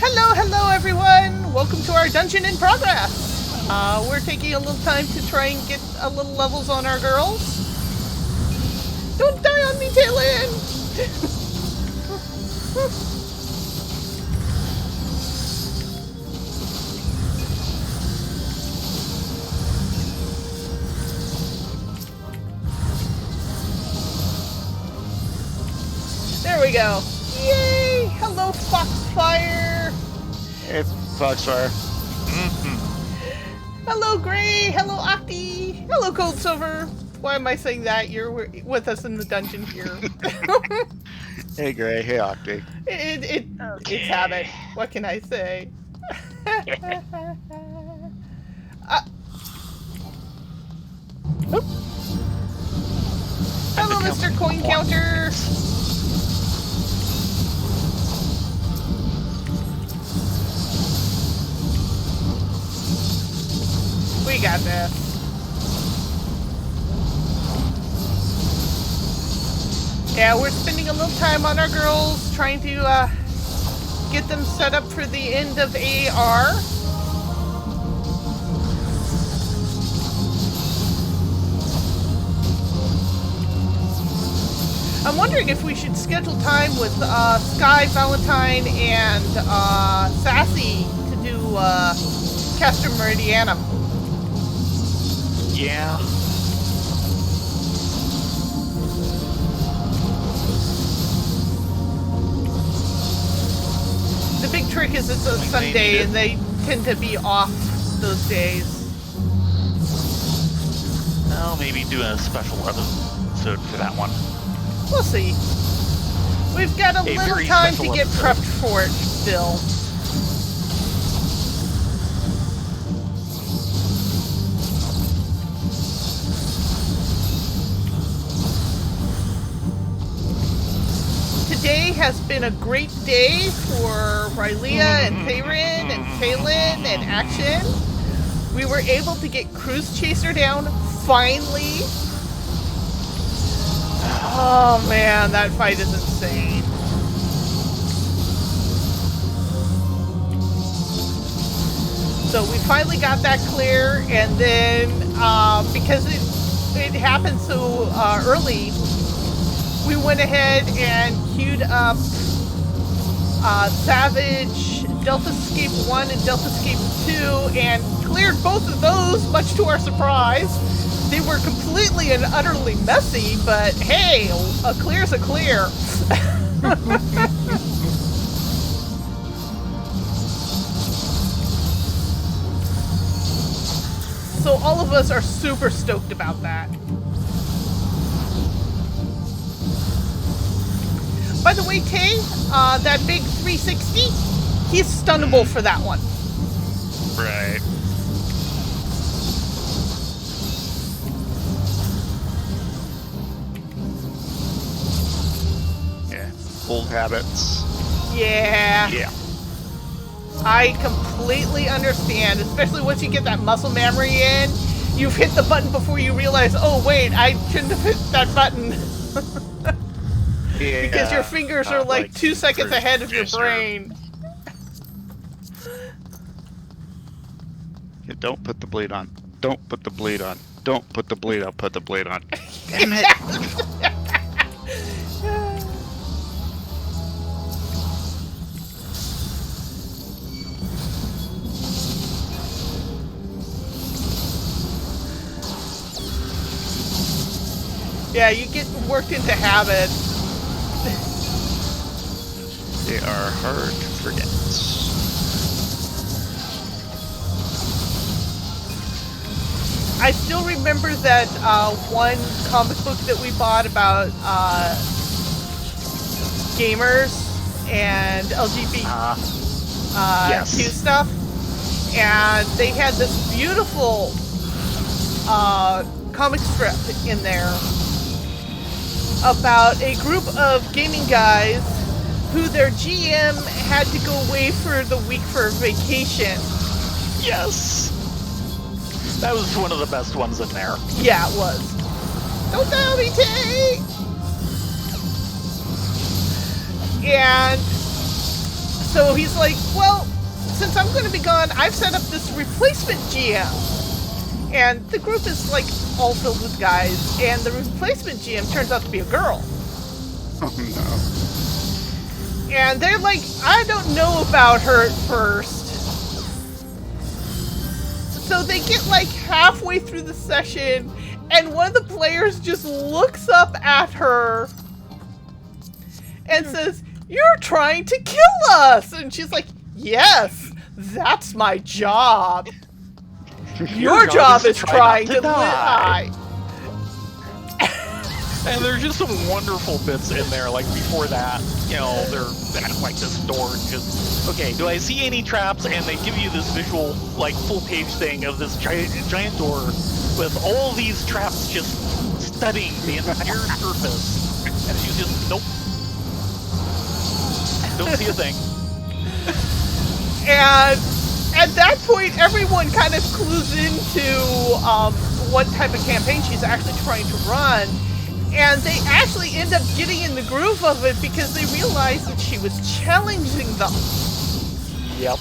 Hello, hello everyone! Welcome to our dungeon in progress! We're taking a little time to try and get a little levels on our girls. Don't die on me, Taylin! There we go. Yay! Hello, Foxfire! It's Foxfire. Hello, Gray! Hello, Octi! Hello, Cold Silver! Why am I saying that? You're with us in the dungeon here. Hey, Gray. Hey, Octi. It's habit. What can I say? Hello, Mr. Coin Counter! We got this. Yeah, we're spending a little time on our girls, trying to get them set up for the end of AR. I'm wondering if we should schedule time with Sky, Valentine, and Sassy to do Castor Meridianum. Yeah. The big trick is it's a Sunday and they tend to be off those days. Well, maybe do a special episode for that one. We'll see. We've got a little time to get prepped for it still. Today has been a great day for Rylea and Theron and Kaylin and Action. We were able to get Cruise Chaser down, finally. Oh man, that fight is insane. So we finally got that clear, and then because it happened so early, we went ahead and queued up Savage, Delta Escape 1 and Delta Escape 2, and cleared both of those, much to our surprise. They were completely and utterly messy, but hey, a clear's a clear. So all of us are super stoked about that. By the way, Tay, that big 360, he's stunnable for that one. Right. Yeah. Old habits. Yeah. Yeah. I completely understand, especially once you get that muscle memory in. You've hit the button before you realize, oh wait, I shouldn't have hit that button. Yeah. Because your fingers are like 2 seconds ahead of your sure. brain. Yeah, don't put the bleed on. Don't put the bleed on. Don't put the bleed on. Put the bleed on. Damn it. Yeah, you get worked into habits. They are hard to forget. I still remember that one comic book that we bought about gamers and LGBT Yes. Q stuff, and they had this beautiful comic strip in there about a group of gaming guys who their GM had to go away for the week for vacation. Yes. That was one of the best ones in there. Yeah, it was. Don't tell me, Tay! And So he's like, well, since I'm going to be gone, I've set up this replacement GM. And the group is like all filled with guys, and the replacement GM turns out to be a girl. Oh no. And they're like, I don't know about her at first. So they get like halfway through the session, and one of the players just looks up at her and says, "You're trying to kill us!" And she's like, "Yes, that's my job. Your job is trying to die." And there's just some wonderful bits in there, like before that, you know, they're at like this door and just, okay, do I see any traps? And they give you this visual, like, full page thing of this giant door with all these traps just studding the entire surface. And you just, nope. Don't see a thing. And at that point, everyone kind of clues into what type of campaign she's actually trying to run. And they actually end up getting in the groove of it because they realized that she was challenging them. Yep.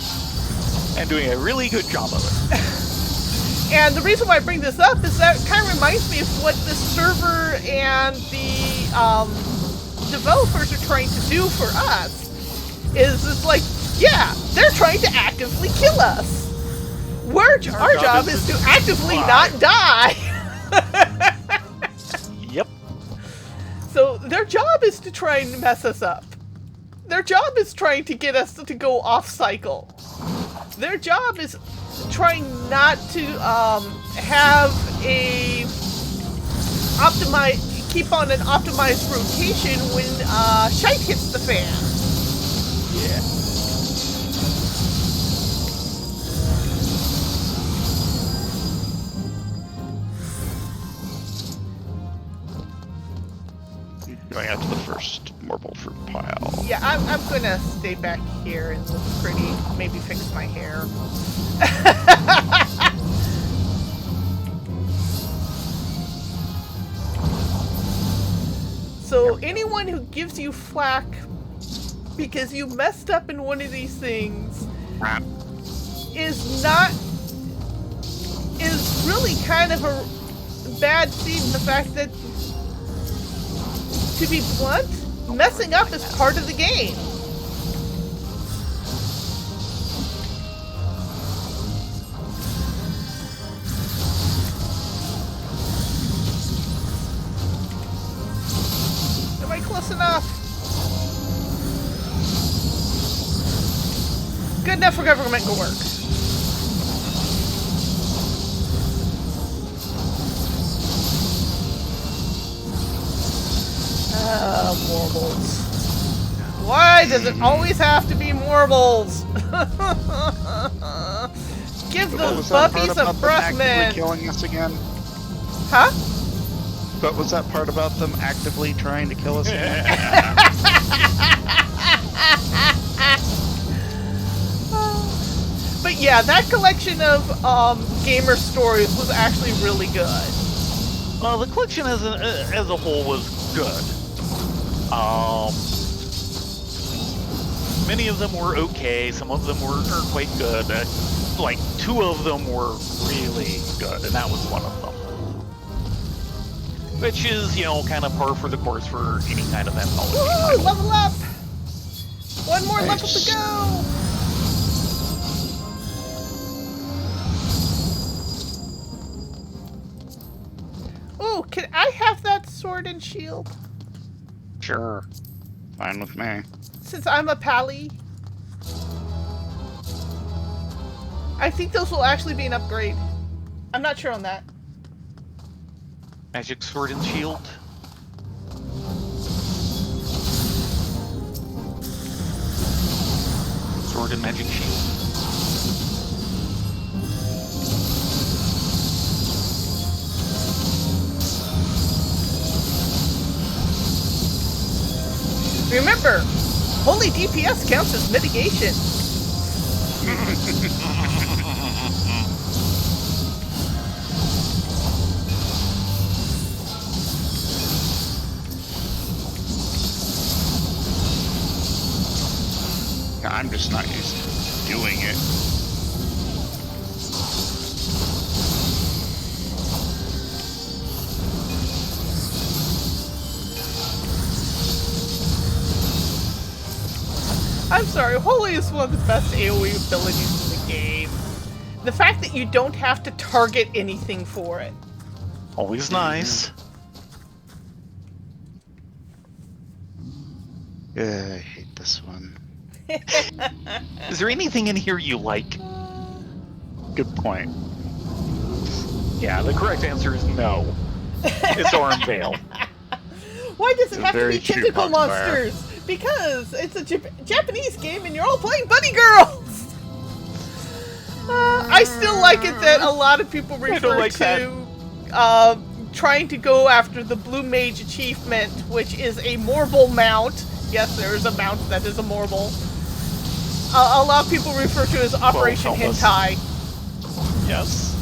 And doing a really good job of it. And the reason why I bring this up is that it kind of reminds me of what the server and the developers are trying to do for us. Is it's like, yeah, they're trying to actively kill us. Our job is to actively not die. Yep. So their job is to try and mess us up. Their job is trying to get us to go off cycle. Their job is trying not to have a keep on an optimized rotation when shite hits the fan. Yeah. Going out to the first marble fruit pile. Yeah, I'm gonna stay back here and look pretty. Maybe fix my hair. So anyone who gives you flack because you messed up in one of these things is really kind of a bad seed in the fact that, to be blunt, messing up is part of the game. Am I close enough? Good enough for government to work. Morbles. Why does it always have to be Morbles? Give those puppies a breath mint. Killing us again? Huh? What was that part about them actively trying to kill us again? But yeah, that collection of gamer stories was actually really good. Well, the collection as a whole was good. Many of them were okay, some of them were quite good. Like, 2 of them were really good, and that was one of them. Which is, you know, kind of par for the course for any kind of anthology title. Level up! One more level to go! Oh, can I have that sword and shield? Sure. Fine with me. Since I'm a pally. I think those will actually be an upgrade. I'm not sure on that. Magic sword and shield. Sword and magic shield. Remember, holy DPS counts as mitigation. I'm just not used to doing it. I'm sorry, Holy is one of the best AoE abilities in the game. The fact that you don't have to target anything for it. Always nice. Yeah, I hate this one. Is there anything in here you like? Good point. Yeah, the correct answer is no. It's Oran Vale. Why does it It's have to very be true, tentacle Foxfire. monsters? Because it's a Japanese game and you're all playing bunny girls! I still like it that a lot of people refer like to trying to go after the Blue Mage achievement, which is a Morble mount. Yes, there is a mount that is a Morble. A lot of people refer to it as Operation help us. Hentai. Yes.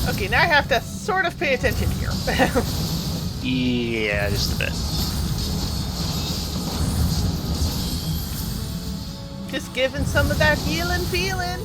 Okay, now I have to sort of pay attention here. Yeah, just a bit. Just giving some of that healing feeling.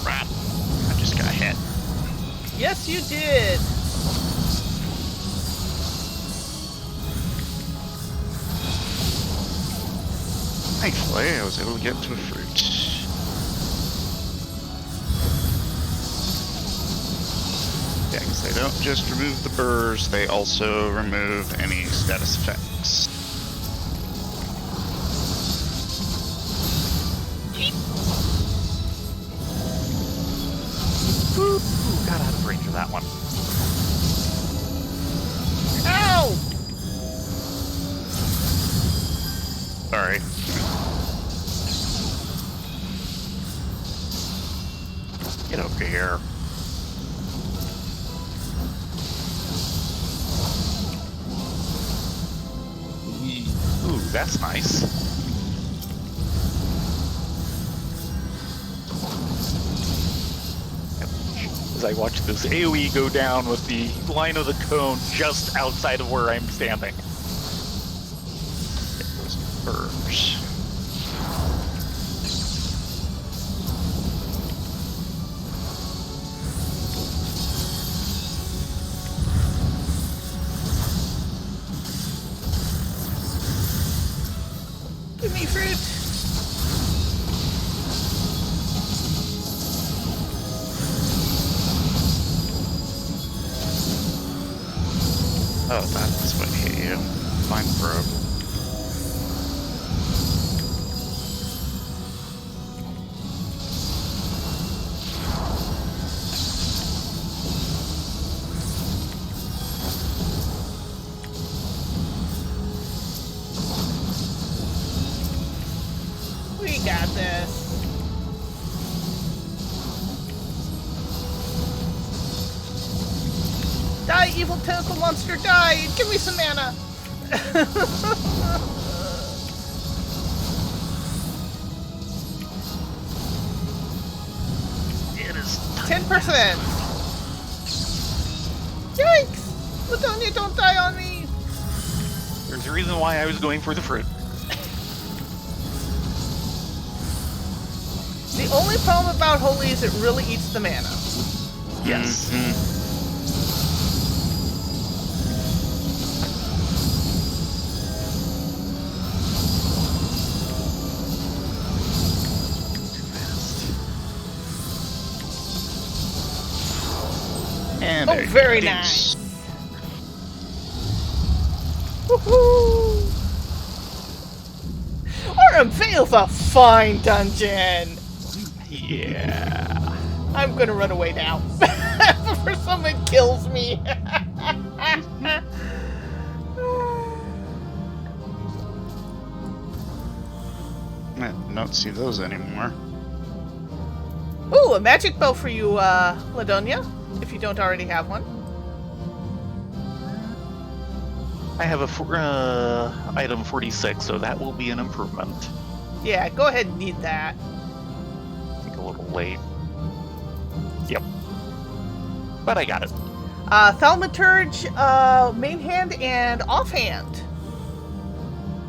Crap. I just got hit. Yes, you did. Thankfully, I was able to get to a fruit. Yeah, because they don't just remove the burrs, they also remove any status effects. Ooh, got out of range of that one. Ow! Sorry. Get over here. Ooh, that's nice. As I watch this AoE go down with the line of the cone just outside of where I'm standing. Those burrs. Give me fruit. Oh, that's what hit you. Mine broke. We got this. Die, evil tentacle monster, die! Give me some mana! It is 10%! Yikes! Latonia, don't die on me! There's a reason why I was going for the fruit. The only problem about Holy is it really eats the mana. Yes. And Oh, there you very go. nice. Woohoo! Aurum Vale's a fine dungeon! Yeah. I'm gonna run away now. Before someone kills me. I don't see those anymore. Ooh, a magic bow for you, Ladonia, if you don't already have one. I have a item 46, so that will be an improvement. Yeah, go ahead and need that. I think a little late. Yep. But I got it. Thaumaturge, main hand and offhand.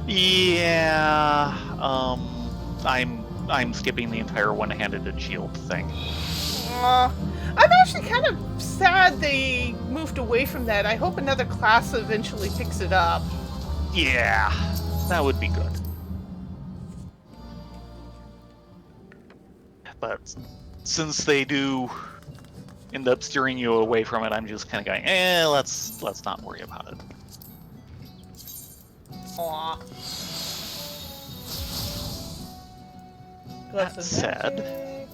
Yeah. I'm skipping the entire one-handed and shield thing. I'm actually kind of sad they moved away from that. I hope another class eventually picks it up. Yeah, that would be good. But since they do end up steering you away from it, I'm just kind of going, let's not worry about it. Aw. That said,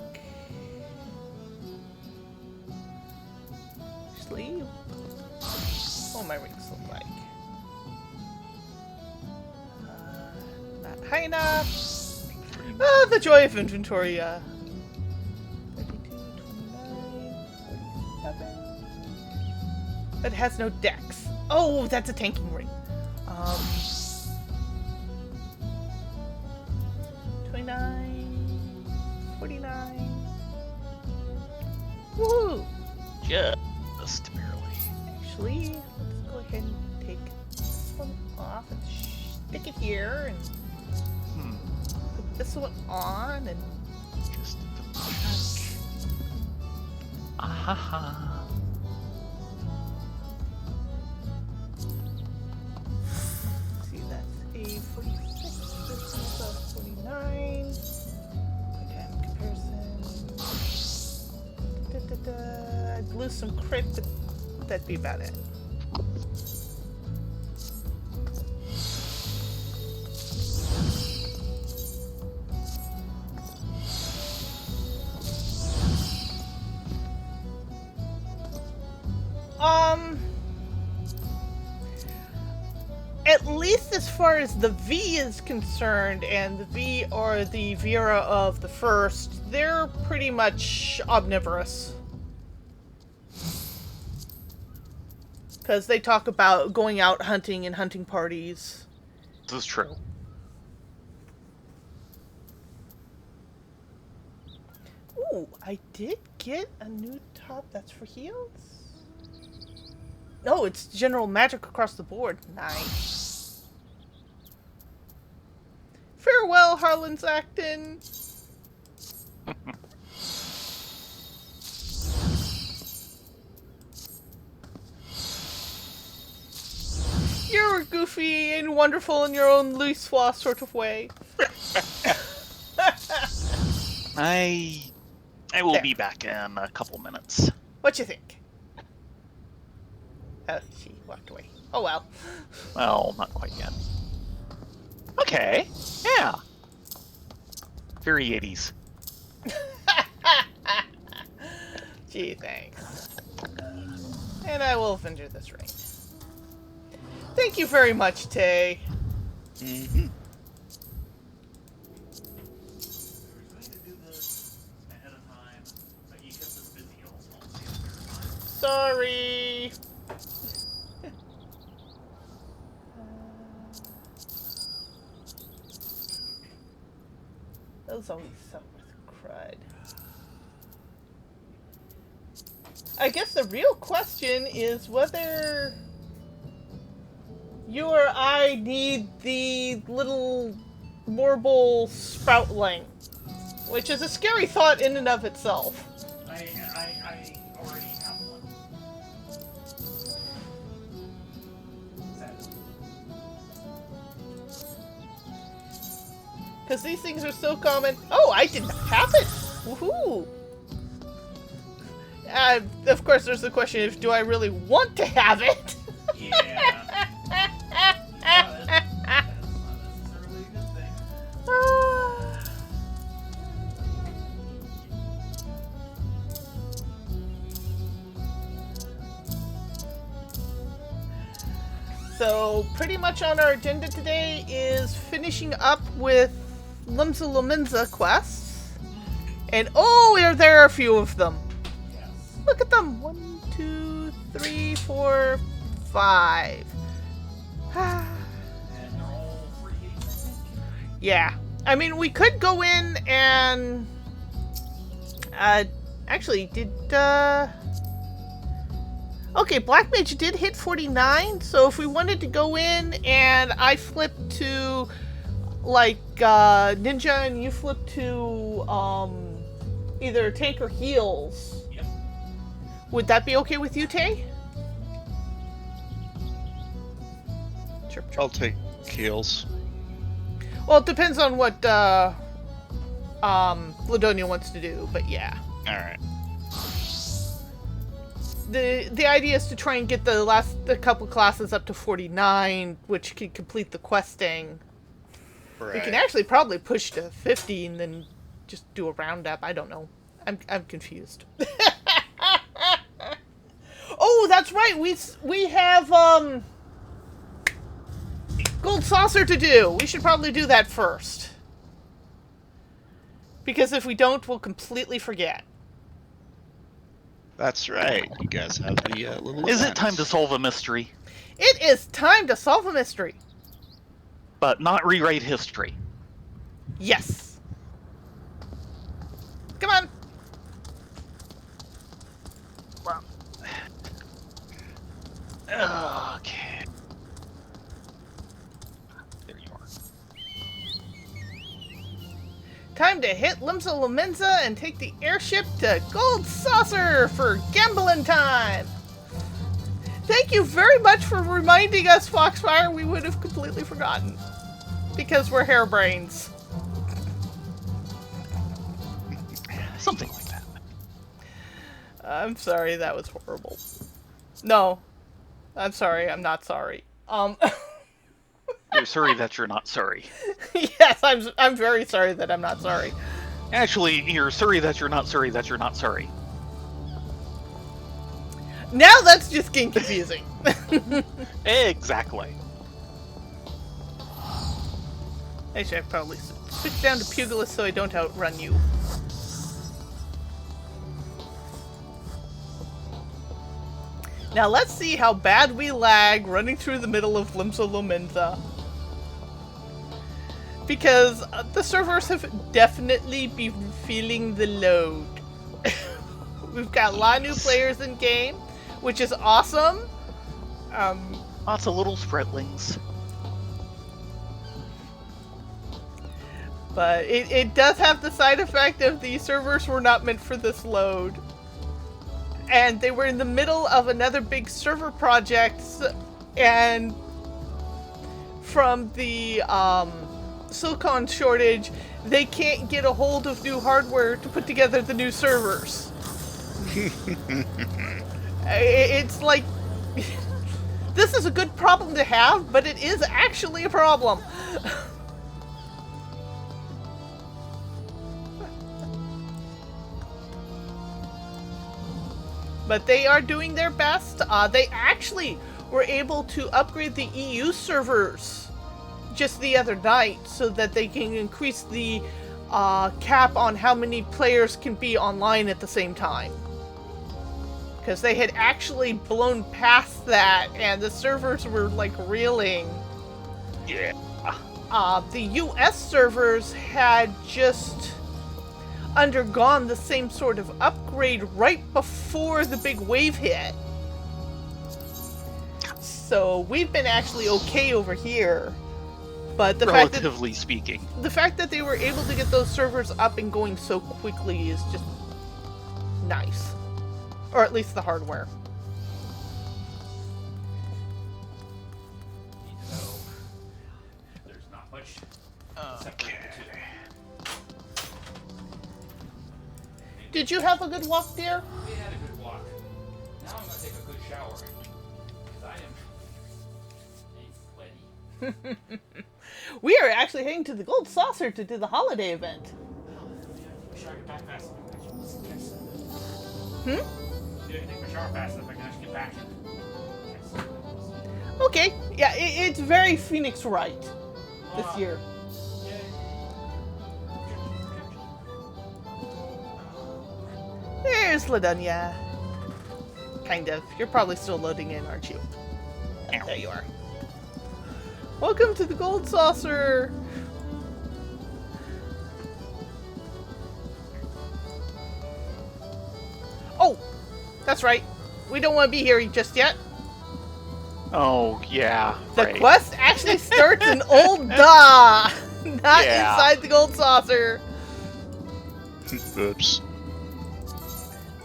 sleeve. What my rings look like? Not high enough. The joy of inventory. 32, 29, 47. But it has no dex. Oh, that's a tanking ring. 29, 49. Woohoo! just barely. Actually, let's go ahead and take this one off and stick it here, and put this one on, and Just check. Ahaha. see, that's a 46. This is a 49. Again, comparison. I'd lose some crit, but that'd be about it. At least as far as the V is concerned, and the V are the Vera of the first, they're pretty much omnivorous. Because they talk about going out hunting and hunting parties. This is true. Ooh, I did get a new top that's for heals? No, it's general magic across the board. Nice. Farewell, Harlan's Acton. You're goofy and wonderful in your own Louis sort of way. I will There. be back in a couple minutes. What you think? Oh, she walked away. Oh well. Well, not quite yet. Okay. Yeah. Very 80s. Gee, thanks. And I will venture this ring. Thank you very much, Tay. Mm-hmm. Sorry. Those always suck with crud. I guess the real question is whether you or I need the little Morble Sproutling, which is a scary thought in and of itself. I already have one. Because these things are so common. Oh, I did not have it! Woohoo! Of course, there's the question of, do I really want to have it? Yeah. So, pretty much on our agenda today is finishing up with Limsa Lominza quests. And oh, there are a few of them. Yes. Look at them. 1, 2, 3, 4, 5. And they're all free gates, I think. Yeah. I mean, we could go in and... actually, did, Okay, Black Mage did hit 49, so if we wanted to go in and I flipped to, like, Ninja and you flip to, either tank or heals, Yep. would that be okay with you, Tay? Chirp, chirp. I'll take heals. Well, it depends on what, Ladonia wants to do, but yeah. Alright. The idea is to try and get the couple classes up to 49, which can complete the questing. Right. We can actually probably push to 50 and then just do a roundup. I don't know. I'm confused. Oh, that's right. We have Gold Saucer to do. We should probably do that first. Because if we don't, we'll completely forget. That's right. You guys have the little. Is it events. time to solve a mystery? It is time to solve a mystery. But not rewrite history. Yes. Come on. Okay. There you are. Time to hit Limsa Lominza and take the airship to Gold Saucer for gambling time. Thank you very much for reminding us, Foxfire. We would have completely forgotten. Because we're harebrains. Something like that. I'm sorry, that was horrible. No. I'm sorry, I'm not sorry. You're sorry that you're not sorry. Yes, I'm very sorry that I'm not sorry. Actually, you're sorry that you're not sorry that you're not sorry. Now that's just getting confusing. Exactly. Actually, I probably switch down to Pugilist so I don't outrun you. Now let's see how bad we lag running through the middle of Limsa Lominza. Because the servers have definitely been feeling the load. We've got a lot of new players in game, which is awesome. Lots of little spreadlings. But it does have the side effect of the servers were not meant for this load. And they were in the middle of another big server project, and from the silicon shortage, they can't get a hold of new hardware to put together the new servers. It's like, this is a good problem to have, but it is actually a problem. But they are doing their best. They actually were able to upgrade the EU servers just the other night so that they can increase the cap on how many players can be online at the same time. Because they had actually blown past that and the servers were like reeling. Yeah. The US servers had just undergone the same sort of upgrade right before the big wave hit. So we've been actually okay over here. But the Relatively speaking. the fact that they were able to get those servers up and going so quickly is just nice. Or at least the hardware. Even though there's not much Okay. Did you have a good walk, dear? We had a good walk. Now I'm gonna take a good shower. Because I am sweaty. We are actually heading to the Gold Saucer to do the holiday event. Wish I could back fast enough. Hmm? Didn't take my shower fast enough. I can actually get back. Okay, yeah, it's very Phoenix Wright this year. Yay. There's Ladunya. Kind of. You're probably still loading in, aren't you? There you are. Welcome to the Gold Saucer! Oh! That's right. We don't want to be here just yet. Oh, yeah. The right. quest actually starts in Old Da! Not Yeah. inside the Gold Saucer. Oops.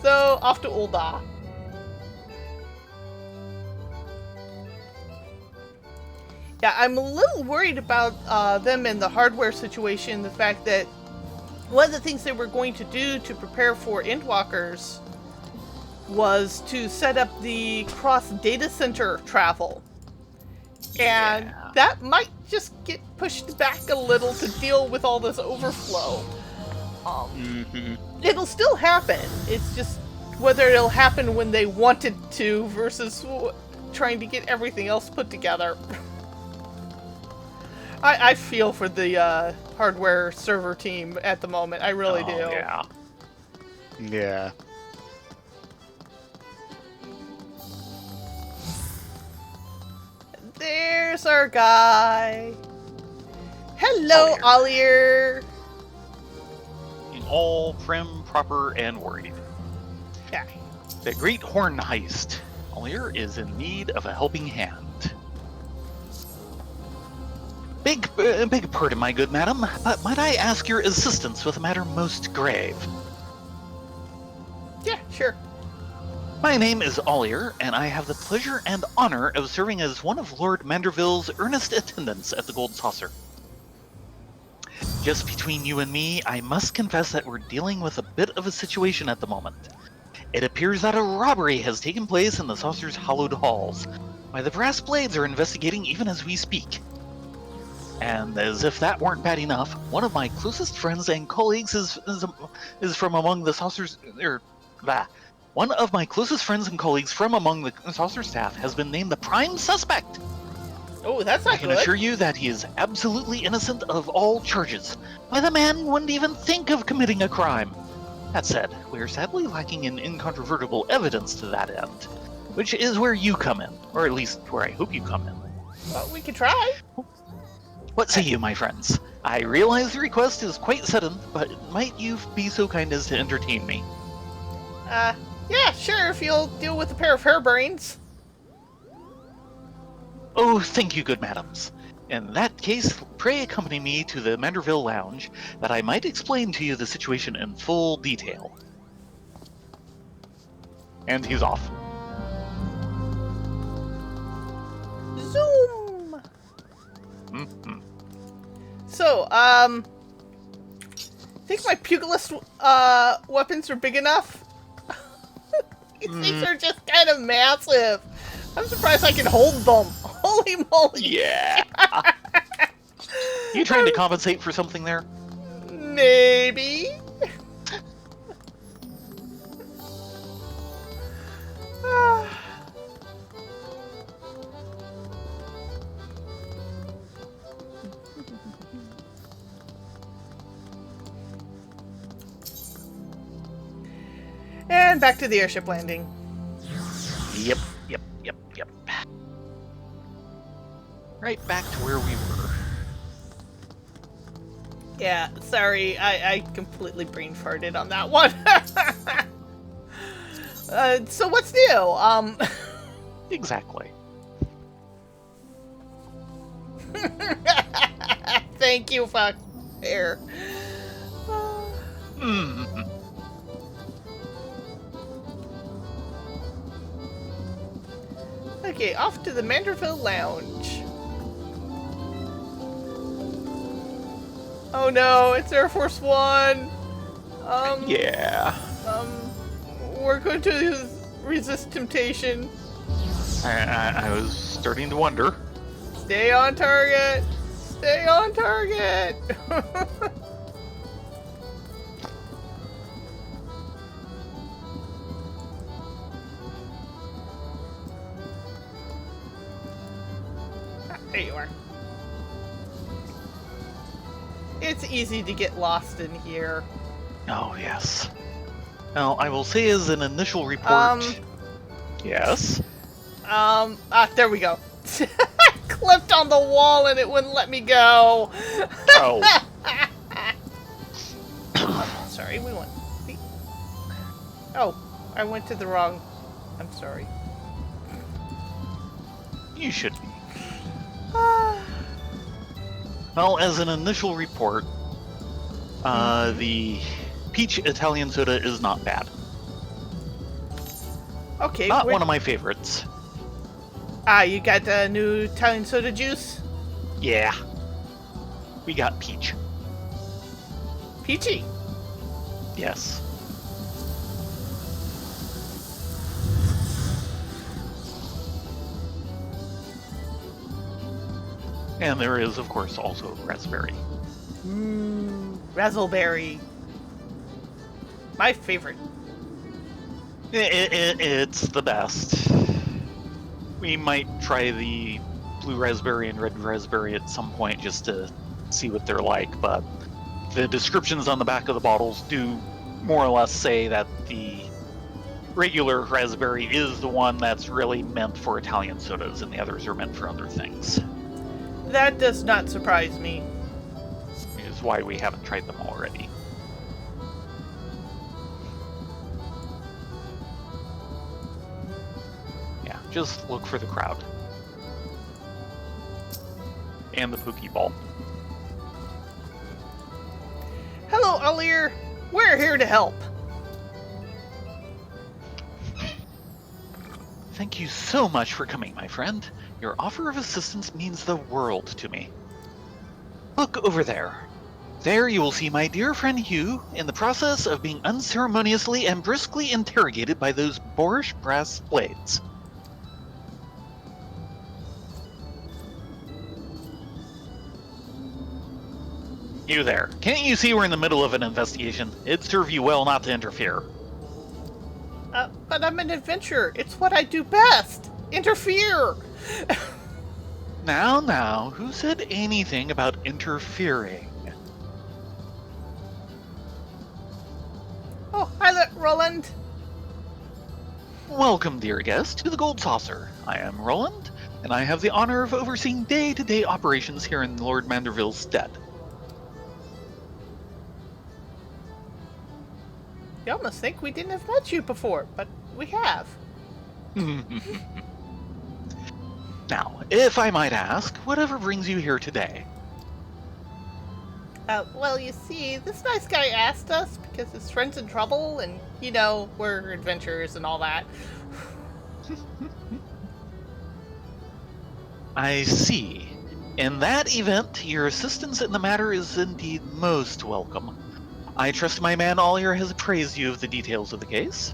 So, off to Old Da. Yeah, I'm a little worried about them and the hardware situation. The fact that one of the things they were going to do to prepare for Endwalkers was to set up the cross data center travel. And Yeah. that might just get pushed back a little to deal with all this overflow. It'll still happen. It's just whether it'll happen when they wanted to versus trying to get everything else put together. I feel for the hardware server team at the moment. I really do. Yeah. Yeah. There's our guy. Hello, Ollier. All prim, proper, and worried. Yeah. The Great Horn Heist. Ollier is in need of a helping hand. Beg pardon, my good madam, but might I ask your assistance with a matter most grave? Yeah, sure. My name is Ollier, and I have the pleasure and honor of serving as one of Lord Manderville's earnest attendants at the Gold Saucer. Just between you and me, I must confess that we're dealing with a bit of a situation at the moment. It appears that a robbery has taken place in the saucer's hallowed halls. Why, the brass blades are investigating even as we speak. And as if that weren't bad enough, one of my closest friends and colleagues is from among the saucer's... One of my closest friends and colleagues from among the saucer staff has been named the prime suspect. Oh, that's not I can good. assure you that he is absolutely innocent of all charges. Why, the man wouldn't even think of committing a crime. That said, we are sadly lacking in incontrovertible evidence to that end, which is where you come in, or at least where I hope you come in. Well, we could try. What say you, my friends? I realize the request is quite sudden, but might you be so kind as to entertain me? Yeah, sure, if you'll deal with a pair of harebrains. Oh, thank you, good madams. In that case, pray accompany me to the Manderville Lounge, that I might explain to you the situation in full detail. And he's off. Zoom! Mm-hmm. So, think my pugilist, weapons are big enough? These things are just kind of massive. I'm surprised I can hold them. Holy moly. Yeah. You trying to compensate for something there? Maybe. And back to the airship landing. Yep. Right back to where we were. Yeah, sorry, I completely brain farted on that one. So what's new? Exactly. Thank you, fuck. There. Mm-hmm. Okay, off to the Manderville Lounge. Oh no, it's Air Force One. Yeah. We're going to resist temptation. I was starting to wonder. Stay on target. Stay on target. There you are. It's easy to get lost in here. Oh, yes. Now, I will say as an initial report... Yes? There we go. I clipped on the wall and it wouldn't let me go. Oh. Sorry, we went... Oh, I went to the wrong... I'm sorry. You should be. Well, as an initial report, the peach Italian soda is not bad. Okay. Not one of my favorites. You got the new Italian soda juice? Yeah. We got peach. Peachy. Yes. And there is, of course, also raspberry. Razzleberry. My favorite. It's the best. We might try the blue raspberry and red raspberry at some point just to see what they're like, but the descriptions on the back of the bottles do more or less say that the regular raspberry is the one that's really meant for Italian sodas, and the others are meant for other things. That does not surprise me. Which is why we haven't tried them already. Yeah, just look for the crowd. And the Pokeball. Hello, Alir. We're here to help. Thank you so much for coming, my friend. Your offer of assistance means the world to me. Look over there. There you will see my dear friend Hugh in the process of being unceremoniously and briskly interrogated by those boorish brass blades. You there. Can't you see we're in the middle of an investigation? It'd serve you well not to interfere. But I'm an adventurer. It's what I do best. Interfere. Now, who said anything about interfering? Oh, hi, Roland. Welcome, dear guest, to the Gold Saucer. I am Roland, and I have the honor of overseeing day-to-day operations here in Lord Manderville's stead. You almost think we didn't have met you before, but we have. Now, if I might ask, whatever brings you here today? Well, you see, this nice guy asked us because his friend's in trouble, and, you know, we're adventurers and all that. I see. In that event, your assistance in the matter is indeed most welcome. I trust my man Ollier has appraised you of the details of the case.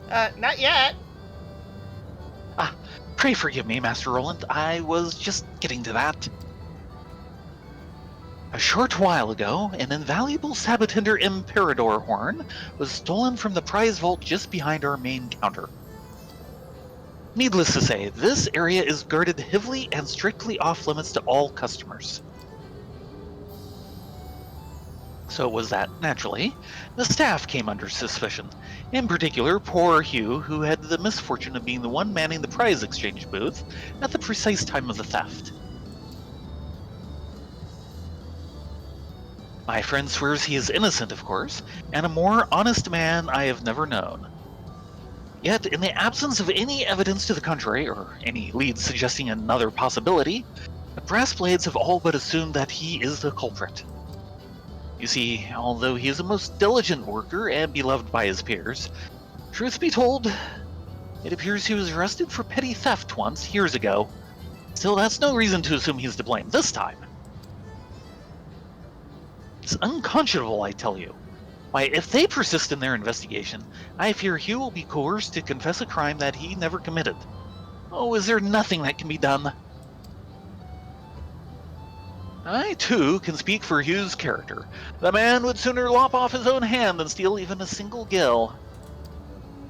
Not yet. Pray forgive me, Master Roland. I was just getting to that. A short while ago, an invaluable Sabotender Imperador horn was stolen from the prize vault just behind our main counter. Needless to say, this area is guarded heavily and strictly off-limits to all customers. So it was that, naturally, the staff came under suspicion. In particular, poor Hugh, who had the misfortune of being the one manning the prize exchange booth at the precise time of the theft. My friend swears he is innocent, of course, and a more honest man I have never known. Yet, in the absence of any evidence to the contrary, or any leads suggesting another possibility, the brass blades have all but assumed that he is the culprit. You see, although he is a most diligent worker and beloved by his peers, truth be told, it appears he was arrested for petty theft once, years ago. Still, that's no reason to assume he's to blame this time. It's unconscionable, I tell you. Why, if they persist in their investigation, I fear Hugh will be coerced to confess a crime that he never committed. Oh, is there nothing that can be done? I, too, can speak for Hugh's character. The man would sooner lop off his own hand than steal even a single gill.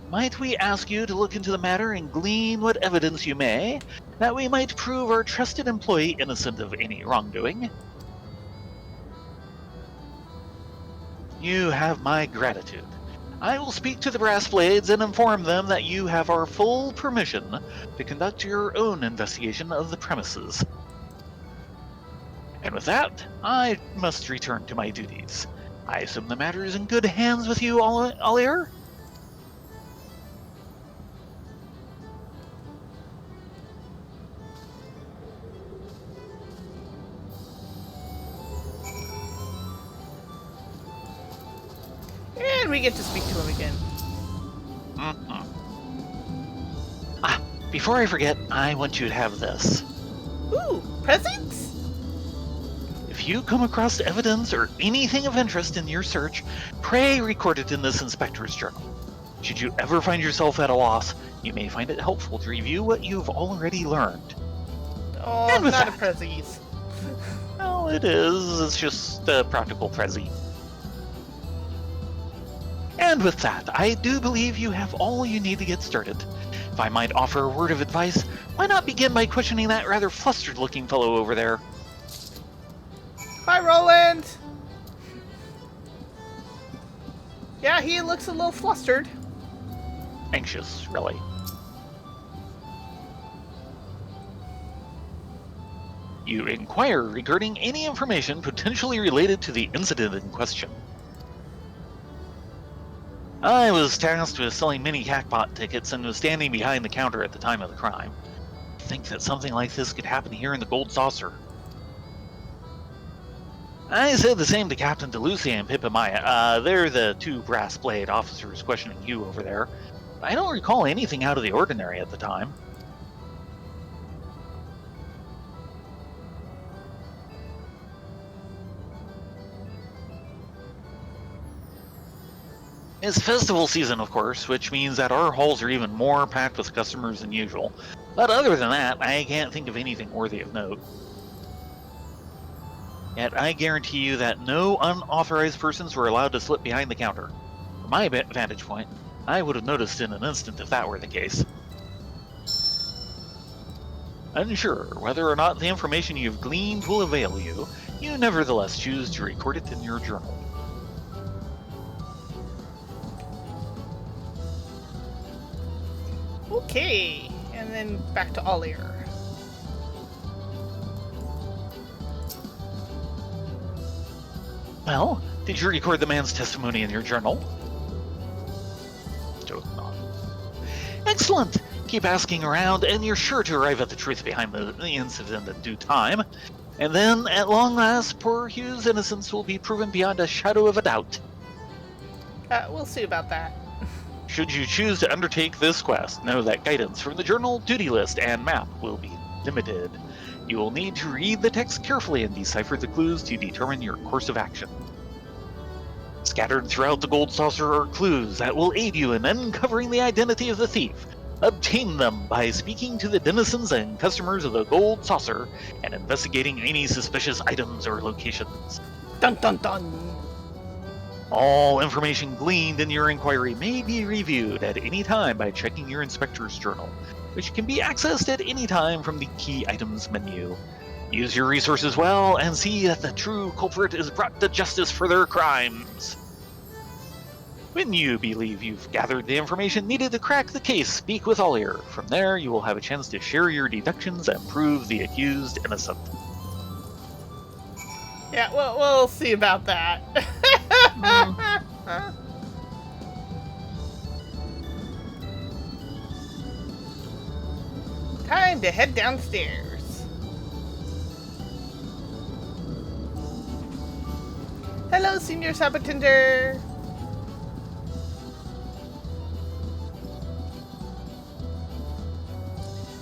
Might we ask you to look into the matter and glean what evidence you may, that we might prove our trusted employee innocent of any wrongdoing. You have my gratitude. I will speak to the Brass Blades and inform them that you have our full permission to conduct your own investigation of the premises. And with that, I must return to my duties. I assume the matter is in good hands with you, Alier? And we get to speak to him again. Before I forget, I want you to have this. Ooh, presents? If you come across evidence or anything of interest in your search, pray record it in this inspector's journal. Should you ever find yourself at a loss, you may find it helpful to review what you've already learned. Oh, And with not a that- prezzies. Well, it is. It's just a practical prezi. And with that, I do believe you have all you need to get started. If I might offer a word of advice, why not begin by questioning that rather flustered-looking fellow over there? Hi, Roland! Yeah, he looks a little flustered. Anxious, really. You inquire regarding any information potentially related to the incident in question. I was tasked with selling mini jackpot tickets and was standing behind the counter at the time of the crime. I think that something like this could happen here in the Gold Saucer. I said the same to Captain DeLucia and Pippa Maya. They're the two Brass Blade officers questioning you over there. I don't recall anything out of the ordinary at the time. It's festival season, of course, which means that our halls are even more packed with customers than usual. But other than that, I can't think of anything worthy of note. Yet I guarantee you that no unauthorized persons were allowed to slip behind the counter. From my vantage point, I would have noticed in an instant if that were the case. Unsure whether or not the information you've gleaned will avail you, you nevertheless choose to record it in your journal. Okay, and then back to Alier. Well, did you record the man's testimony in your journal? Excellent! Keep asking around, and you're sure to arrive at the truth behind the incident in due time. And then, at long last, poor Hugh's innocence will be proven beyond a shadow of a doubt. We'll see about that. Should you choose to undertake this quest, know that guidance from the journal, duty list, and map will be limited. You will need to read the text carefully and decipher the clues to determine your course of action. Scattered throughout the Gold Saucer are clues that will aid you in uncovering the identity of the thief. Obtain them by speaking to the denizens and customers of the Gold Saucer and investigating any suspicious items or locations. Dun dun dun! All information gleaned in your inquiry may be reviewed at any time by checking your inspector's journal, which can be accessed at any time from the Key Items menu. Use your resources well and see that the true culprit is brought to justice for their crimes. When you believe you've gathered the information needed to crack the case, speak with Alier. From there, you will have a chance to share your deductions and prove the accused innocent. Yeah, we'll see about that. Time to head downstairs. Hello, Senior Sabatender.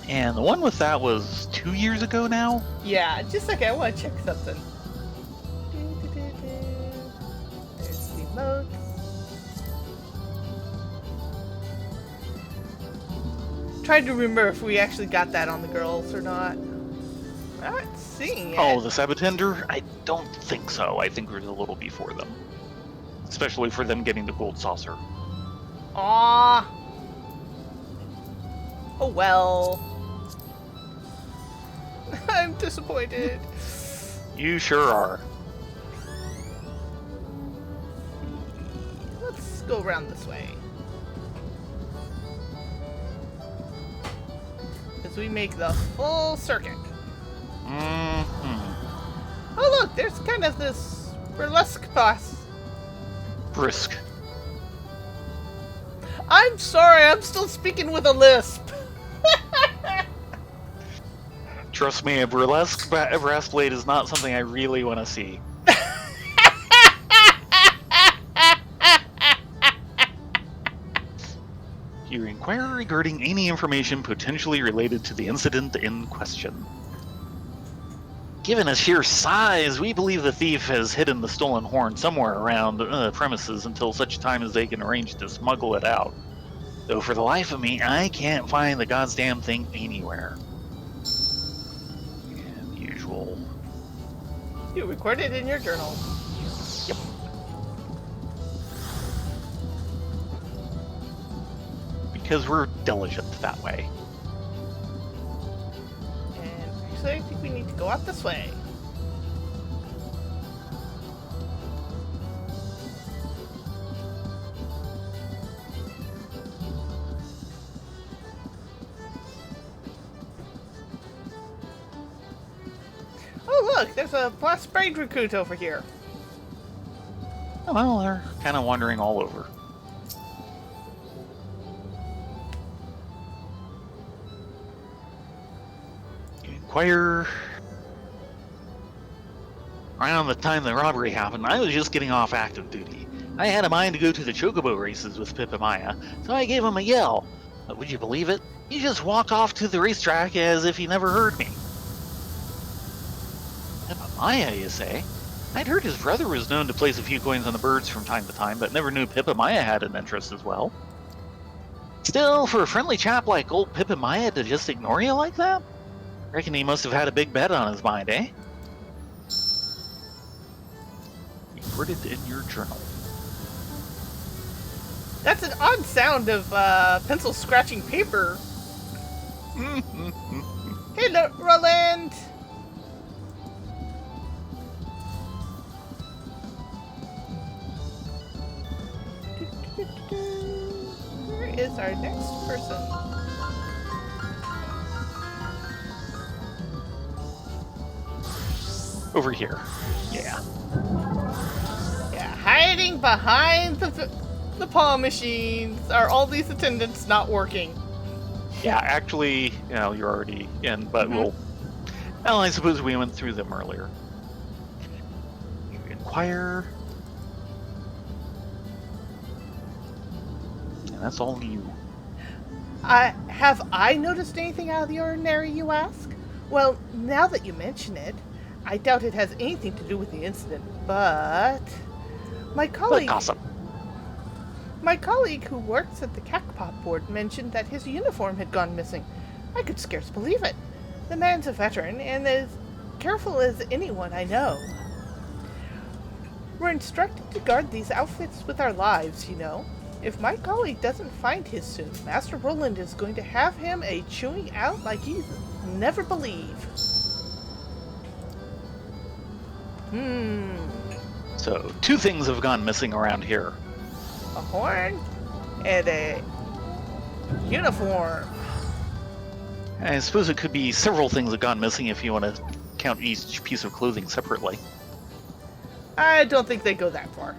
And the one with that was 2 years ago now? Yeah, just a second, I want to check something. There's the notes. Trying to remember if we actually got that on the girls or not. Not seeing it. Oh, the Sabatender? I don't think so. I think we're a little before them. Especially for them getting the Gold Saucer. Aww. Oh well. I'm disappointed. You sure are. Let's go around this way. As we make the full circuit. Mm-hmm. Oh look, there's kind of this burlesque boss. Brisk. I'm sorry, I'm still speaking with a lisp. Trust me, a burlesque brass blade is not something I really want to see. You inquire regarding any information potentially related to the incident in question. Given its sheer size, we believe the thief has hidden the stolen horn somewhere around the premises until such time as they can arrange to smuggle it out. Though for the life of me, I can't find the goddamn thing anywhere. And the usual. You recorded in your journal. Yep. Because we're diligent that way. And actually, I think we need to go out this way. Oh look, there's a blast braid recruit over here. Oh, well, they're kind of wandering all over. You inquire. Around the time the robbery happened, I was just getting off active duty. I had a mind to go to the chocobo races with Pip and Maya, so I gave him a yell. But would you believe it? He just walked off to the racetrack as if he never heard me. Pip and Maya, you say? I'd heard his brother was known to place a few coins on the birds from time to time, but never knew Pip and Maya had an interest as well. Still, for a friendly chap like old Pip and Maya to just ignore you like that? Reckon he must have had a big bet on his mind, eh? Recorded in your journal. That's an odd sound of pencil scratching paper. Hey, Roland! Where is our next person? Over here. Yeah. Yeah, hiding behind the paw machines. Are all these attendants not working? Yeah, actually, you know, you're already in, but we'll... Well, I suppose we went through them earlier. You inquire... And that's all new. Have I noticed anything out of the ordinary, you ask? Well, now that you mention it, I doubt it has anything to do with the incident, but... My colleague who works at the Cacpot board mentioned that his uniform had gone missing. I could scarce believe it. The man's a veteran and as careful as anyone I know. We're instructed to guard these outfits with our lives, you know. If my colleague doesn't find his soon, Master Roland is going to have him a chewing out like you never believe. So, two things have gone missing around here. A horn and a uniform. I suppose it could be several things that have gone missing if you want to count each piece of clothing separately. I don't think they go that far.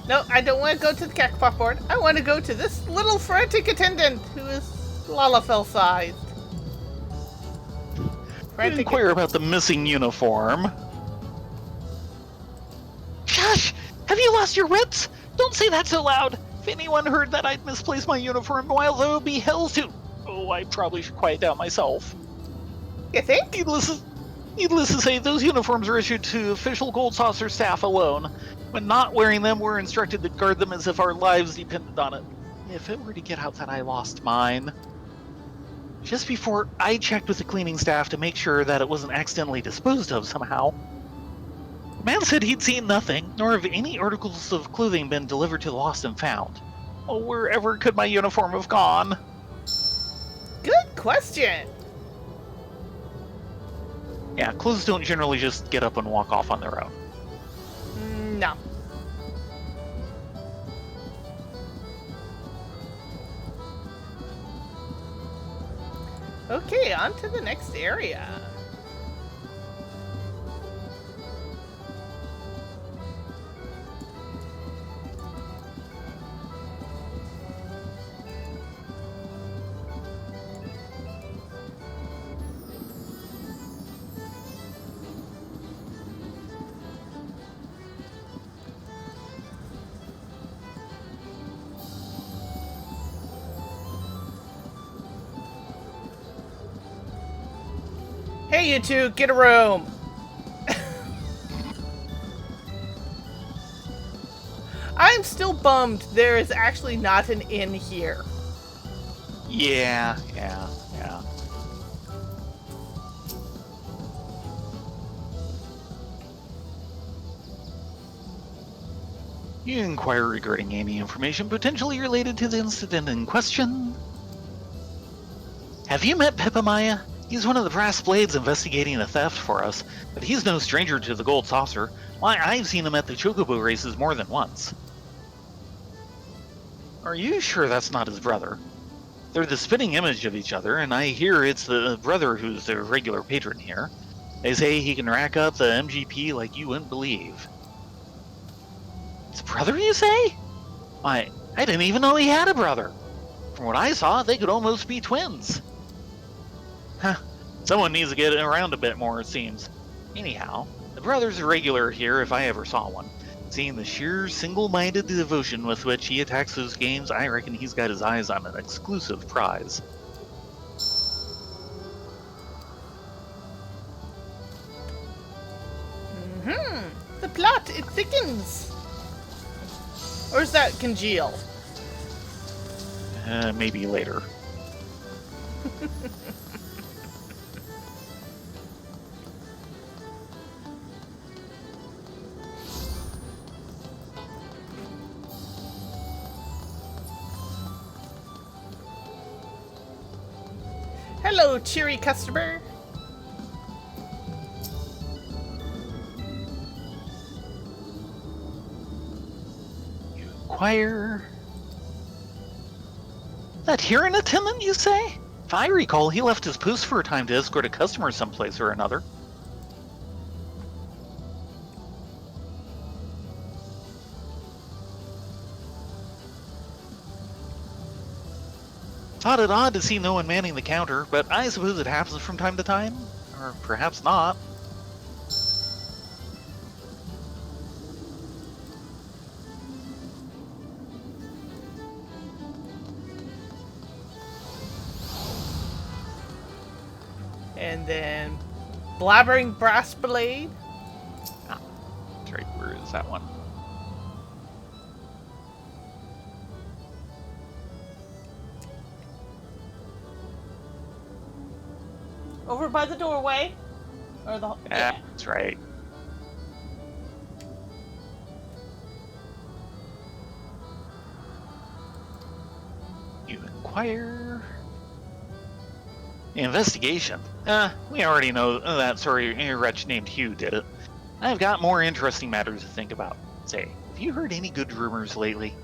No, I don't want to go to the Cacpot board. I want to go to this little frantic attendant who is Lalafell-sized. Frantic. Inquire about the missing uniform. Shush! Have you lost your wits? Don't say that so loud. If anyone heard that I'd misplaced my uniform, well, there would be hells to... Oh, I probably should quiet down myself. You think? Needless to say, those uniforms are issued to official Gold Saucer staff alone. When not wearing them, we're instructed to guard them as if our lives depended on it. If it were to get out that I lost mine... just before I checked with the cleaning staff to make sure that it wasn't accidentally disposed of somehow. The man said he'd seen nothing, nor have any articles of clothing been delivered to the lost and found. Oh, wherever could my uniform have gone? Good question. Yeah, clothes don't generally just get up and walk off on their own. No. Okay, on to the next area. Hey, you two, get a room. I'm still bummed there is actually not an inn here. Yeah. You inquire regarding any information potentially related to the incident in question? Have you met Pipamaya? He's one of the brass blades investigating a theft for us, but he's no stranger to the gold saucer. Why, I've seen him at the chocobo races more than once. Are you sure that's not his brother? They're the spitting image of each other, and I hear it's the brother who's the regular patron here. They say he can rack up the MGP like you wouldn't believe. His brother, you say? I didn't even know he had a brother. From what I saw, they could almost be twins. Huh. Someone needs to get around a bit more, it seems. Anyhow, the brother's a regular here if I ever saw one. Seeing the sheer single-minded devotion with which he attacks those games, I reckon he's got his eyes on an exclusive prize. The plot, it thickens. Or is that congeal? Maybe later. Hello, cheery customer. You inquire. That here an attendant, you say? If I recall, he left his post for a time to escort a customer someplace or another. Thought it odd to see no one manning the counter, but I suppose it happens from time to time. Or perhaps not. And then blabbering brass blade. That's right, where is that one? Over by the doorway. Or the Yeah, that's right. You inquire. The investigation? We already know that sorry wretch named Hugh did it. I've got more interesting matters to think about. Say, have you heard any good rumors lately?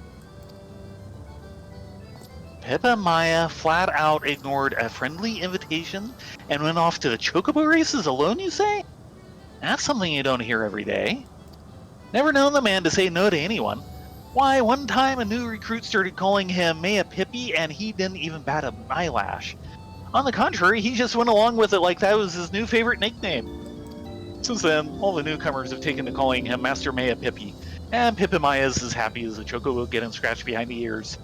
Pipamaya flat out ignored a friendly invitation and went off to the chocobo races alone, you say? That's something you don't hear every day. Never known the man to say no to anyone. Why, one time a new recruit started calling him Maya Pippi and he didn't even bat an eyelash. On the contrary, he just went along with it like that was his new favorite nickname. Since then, all the newcomers have taken to calling him Master Maya Pippi, and Pipamaya is as happy as a chocobo getting scratched behind the ears.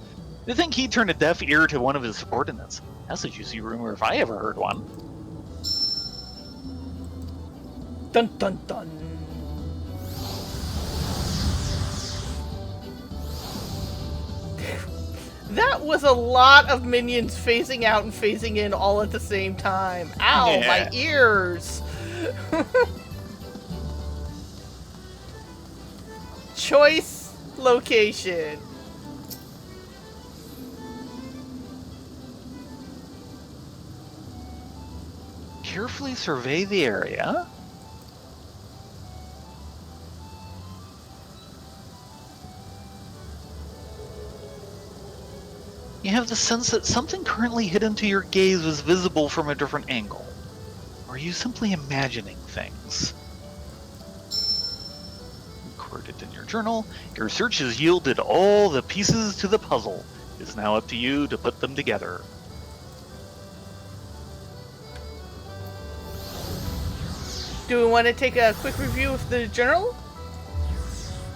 They think he turned a deaf ear to one of his subordinates. That's a juicy rumor if I ever heard one. Dun dun dun. That was a lot of minions phasing out and phasing in all at the same time. Ow, Yeah. my ears! Choice location. Carefully survey the area. You have the sense that something currently hidden to your gaze is visible from a different angle. Or are you simply imagining things? Recorded in your journal, your search has yielded all the pieces to the puzzle. It is now up to you to put them together. Do we want to take a quick review of the journal?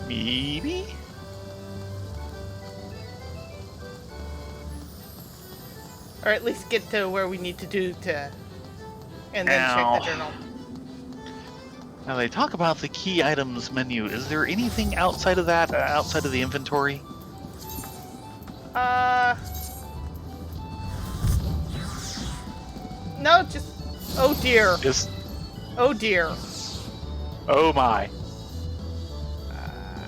Maybe? Or at least get to where we need to do to... And then Ow. check the journal. Now they talk about the key items menu. Is there anything outside of that, outside of the inventory? No, just... Oh dear. Just, Oh dear. oh my.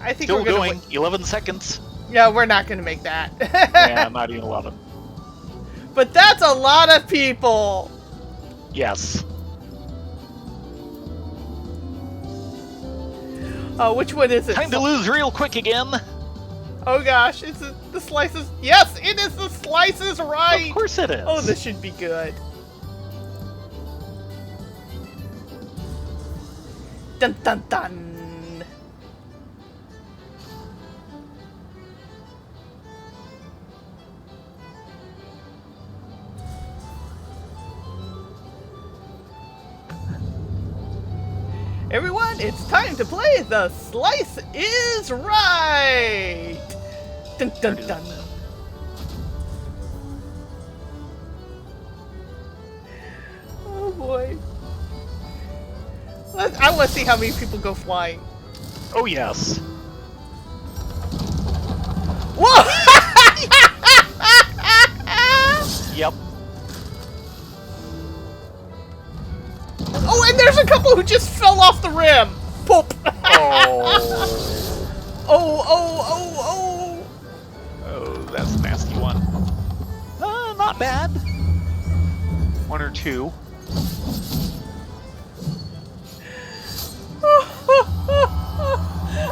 I think Still we're gonna going, 11 seconds. No, we're not gonna make that. Yeah, not even 11. But that's a lot of people! Yes. Oh, which one is it? Time to lose real quick again. Oh gosh, it's the slices. Yes, it is the slices, right? Of course it is. Oh, this should be good. Dun dun dun. Everyone, it's time to play The Slice is Right! Dun dun dun. Oh boy. I want to see how many people go flying. Oh yes. Whoa! Yep. Oh, and there's a couple who just fell off the rim. Poop. Oh. Oh. Oh, that's a nasty one. Not bad. One or two.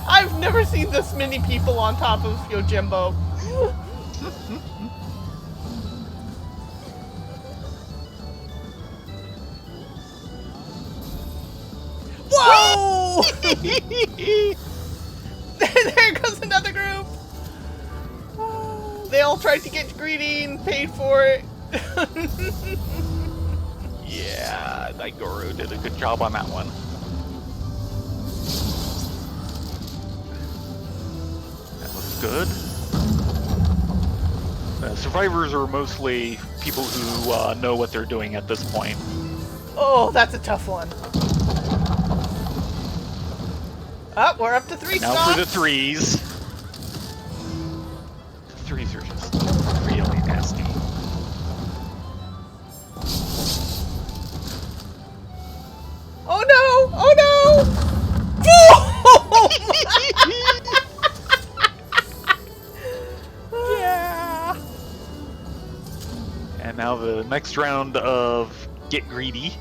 I've never seen this many people on top of Yojimbo. Whoa! There goes another group. They all tried to get greedy and paid for it. Yeah, Daigoro did a good job on that one. That looks good. Survivors are mostly people who know what they're doing at this point. Oh, that's a tough one. Oh, we're up to 3 Now stops. for the threes. The threes are just really nasty. Oh no! Oh no! Boom! Yeah. And now the next round of Get Greedy.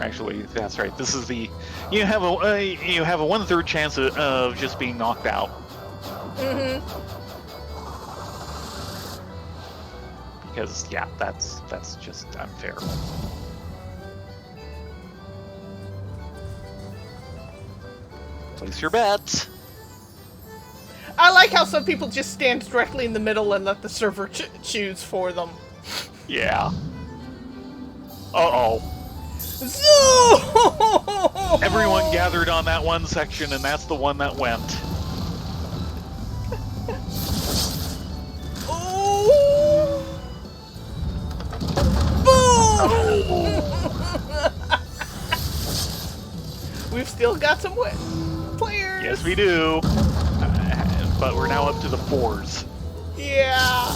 Actually, that's right. This is the you have a 1/3 chance of just being knocked out. Mm-hmm. Because yeah, that's just unfair. Place your bets. I like how some people just stand directly in the middle and let the server choose for them. Yeah. Uh-oh. Zoo! Everyone gathered on that one section, and that's the one that went. Oh! Boom! We've still got some players. Yes, we do. but we're now up to the 4s. Yeah.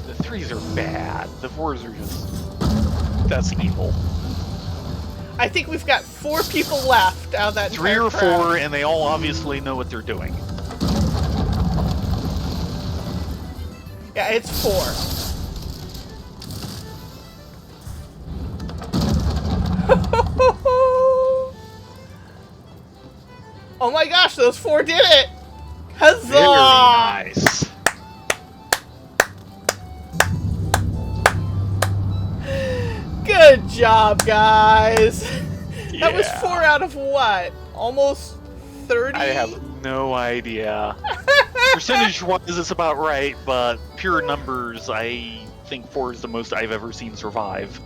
The 3s are bad. The 4s are just... That's evil. I think we've got 4 people left out of that 3 entire or 4, crowd. and they all obviously know what they're doing. Yeah, it's 4. Oh my gosh, those 4 did it! Huzzah! Very nice. Good job, guys. That was Yeah. 4 out of what? Almost 30? I have no idea. Percentage-wise, it's about right, but pure numbers, I think 4 is the most I've ever seen survive.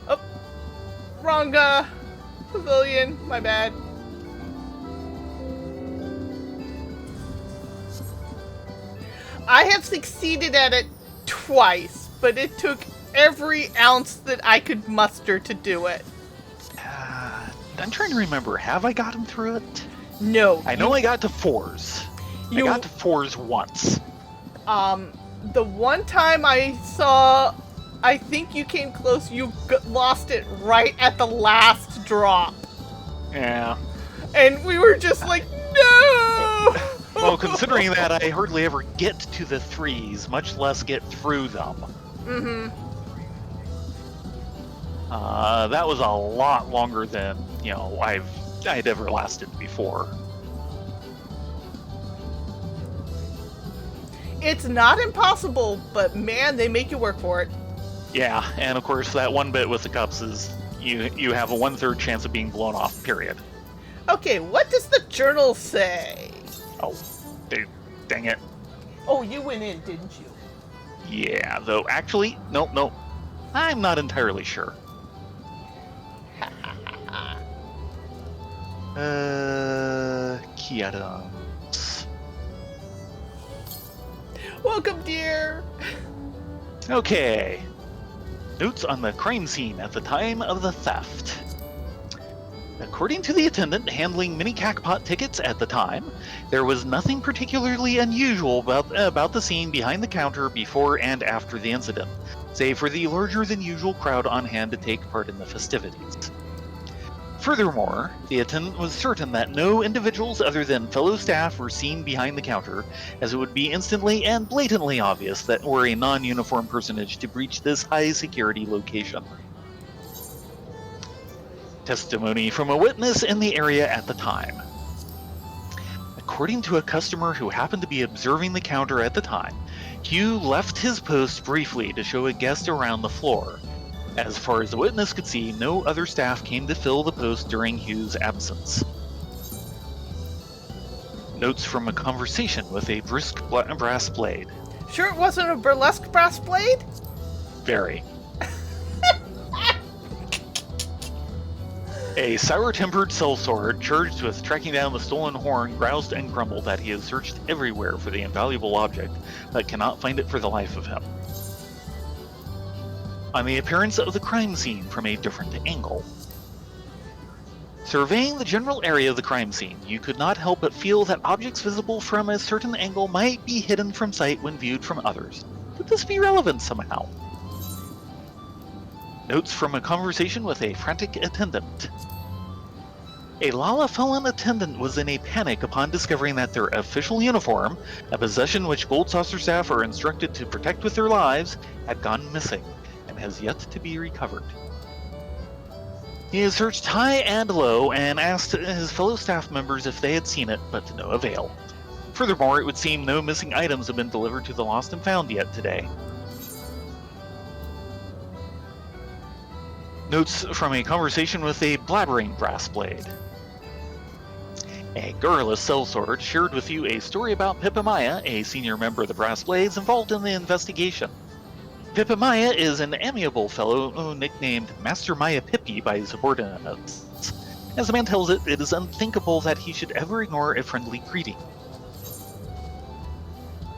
Oh, wrong pavilion. My bad. I have succeeded at it twice, but it took every ounce that I could muster to do it. I'm trying to remember, have I gotten through it? No. I know I got to 4s. I got to 4s once. The one time I saw, I think you came close, you lost it right at the last drop. Yeah. And we were just like, no! Well, considering that I hardly ever get to the 3s, much less get through them. Mm-hmm. That was a lot longer than, I'd ever lasted before. It's not impossible, but man, they make you work for it. Yeah, and of course that one bit with the cups is you have a 1/3 chance of being blown off, period. Okay, what does the journal say? Oh, dang it. Oh, you went in, didn't you? Yeah, though actually, nope. I'm not entirely sure. Key items. Welcome, dear. Okay. Notes on the crime scene at the time of the theft. According to the attendant handling mini Cackpot tickets at the time, there was nothing particularly unusual about the scene behind the counter before and after the incident, save for the larger than usual crowd on hand to take part in the festivities. Furthermore, the attendant was certain that no individuals other than fellow staff were seen behind the counter, as it would be instantly and blatantly obvious that were a non-uniform personage to breach this high-security location. Testimony from a witness in the area at the time. According to a customer who happened to be observing the counter at the time, Hugh left his post briefly to show a guest around the floor. As far as the witness could see, no other staff came to fill the post during Hugh's absence. Notes from a conversation with a brisk brass blade. Sure it wasn't a burlesque brass blade? Very. A sour-tempered sellsword charged with tracking down the stolen horn groused and grumbled that he has searched everywhere for the invaluable object, but cannot find it for the life of him. On the appearance of the crime scene from a different angle. Surveying the general area of the crime scene, you could not help but feel that objects visible from a certain angle might be hidden from sight when viewed from others. Could this be relevant somehow? Notes from a conversation with a frantic attendant. A Lalafellin attendant was in a panic upon discovering that their official uniform, a possession which Gold Saucer staff are instructed to protect with their lives, had gone missing and has yet to be recovered. He has searched high and low and asked his fellow staff members if they had seen it, but to no avail. Furthermore, it would seem no missing items have been delivered to the Lost and Found yet today. Notes from a conversation with a blabbering brass blade. A garrulous sellsword shared with you a story about Pipamaya, a senior member of the Brass Blades involved in the investigation. Pipamaya is an amiable fellow nicknamed Master Maya Pippi by his subordinates. As the man tells it, it is unthinkable that he should ever ignore a friendly greeting.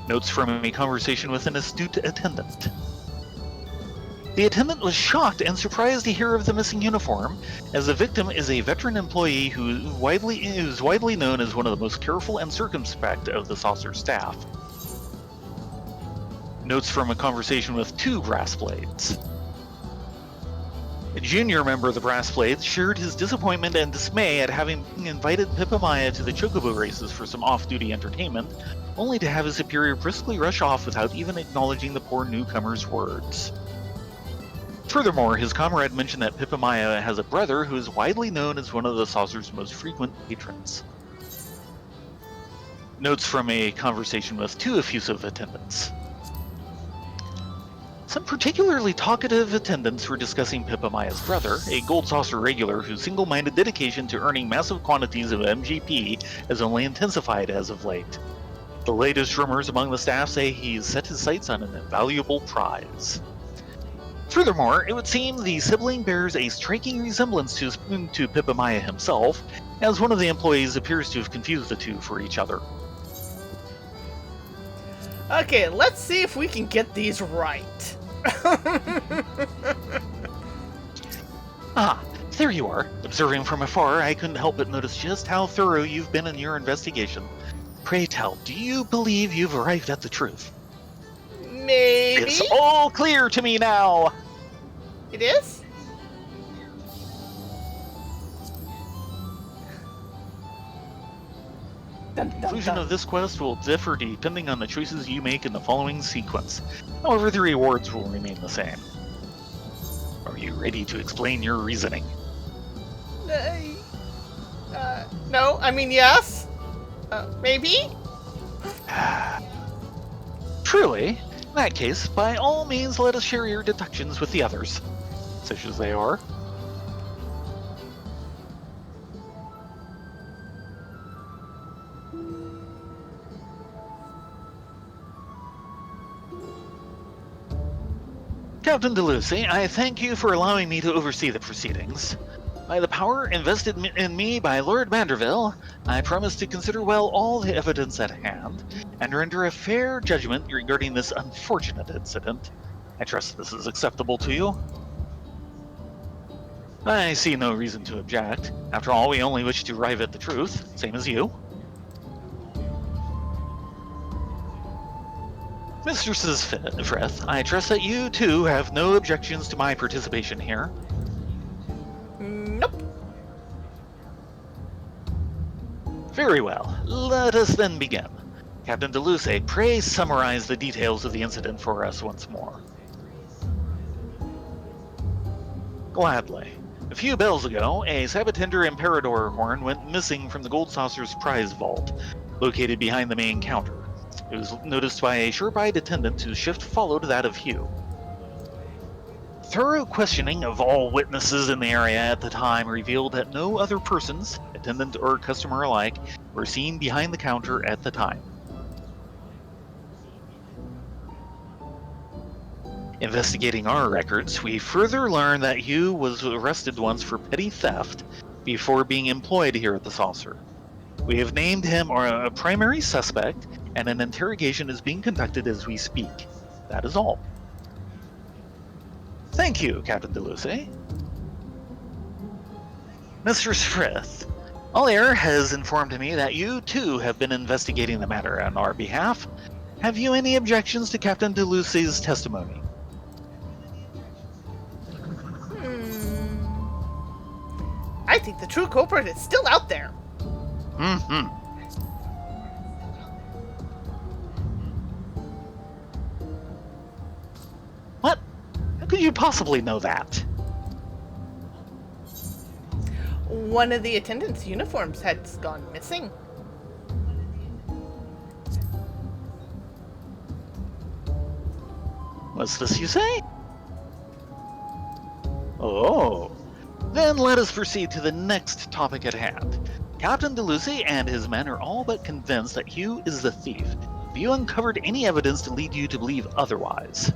Notes from a conversation with an astute attendant. The attendant was shocked and surprised to hear of the missing uniform, as the victim is a veteran employee who is widely known as one of the most careful and circumspect of the saucer staff. Notes from a conversation with 2 brass blades. A junior member of the brass blades shared his disappointment and dismay at having invited Pippa Maya to the Chocobo races for some off-duty entertainment, only to have his superior briskly rush off without even acknowledging the poor newcomer's words. Furthermore, his comrade mentioned that Pippa Maya has a brother who is widely known as one of the saucer's most frequent patrons. Notes from a conversation with 2 effusive attendants. Some particularly talkative attendants were discussing Pippa Maya's brother, a Gold Saucer regular whose single-minded dedication to earning massive quantities of MGP has only intensified as of late. The latest rumors among the staff say he's set his sights on an invaluable prize. Furthermore, it would seem the sibling bears a striking resemblance to Pippa Maya himself, as one of the employees appears to have confused the two for each other. Okay, let's see if we can get these right. Ah, there you are. Observing from afar, I couldn't help but notice just how thorough you've been in your investigation. Pray tell, do you believe you've arrived at the truth? Maybe? It's all clear to me now! It is? Dun, The dun, conclusion dun. of this quest will differ depending on the choices you make in the following sequence. However, the rewards will remain the same. Are you ready to explain your reasoning? No, I mean, yes. Maybe? Truly? In that case, by all means let us share your deductions with the others, such as they are. Captain DeLucy, I thank you for allowing me to oversee the proceedings. By the power invested in me by Lord Manderville, I promise to consider well all the evidence at hand, and render a fair judgment regarding this unfortunate incident. I trust this is acceptable to you. I see no reason to object. After all, we only wish to arrive at the truth, same as you. Mistresses Frith, I trust that you too have no objections to my participation here. Nope. Very well. Let us then begin. Captain DeLuce, pray summarize the details of the incident for us once more. Gladly. A few bells ago, a Sabbatender Imperador horn went missing from the Gold Saucer's prize vault, located behind the main counter. It was noticed by a sure-eyed attendant whose shift followed that of Hugh. Thorough questioning of all witnesses in the area at the time revealed that no other persons, attendant or customer alike, were seen behind the counter at the time. Investigating our records, we further learned that Hugh was arrested once for petty theft before being employed here at the Saucer. We have named him a primary suspect, and an interrogation is being conducted as we speak. That is all. Thank you, Captain DeLuce. Mistress Frith, Allaire has informed me that you too have been investigating the matter on our behalf. Have you any objections to Captain DeLuce's testimony? I think the true culprit is still out there. Mm-hmm. What? How could you possibly know that? One of the attendants' uniforms had gone missing. What's this you say? Oh. Then let us proceed to the next topic at hand. Captain DeLucy and his men are all but convinced that Hugh is the thief. Have you uncovered any evidence to lead you to believe otherwise?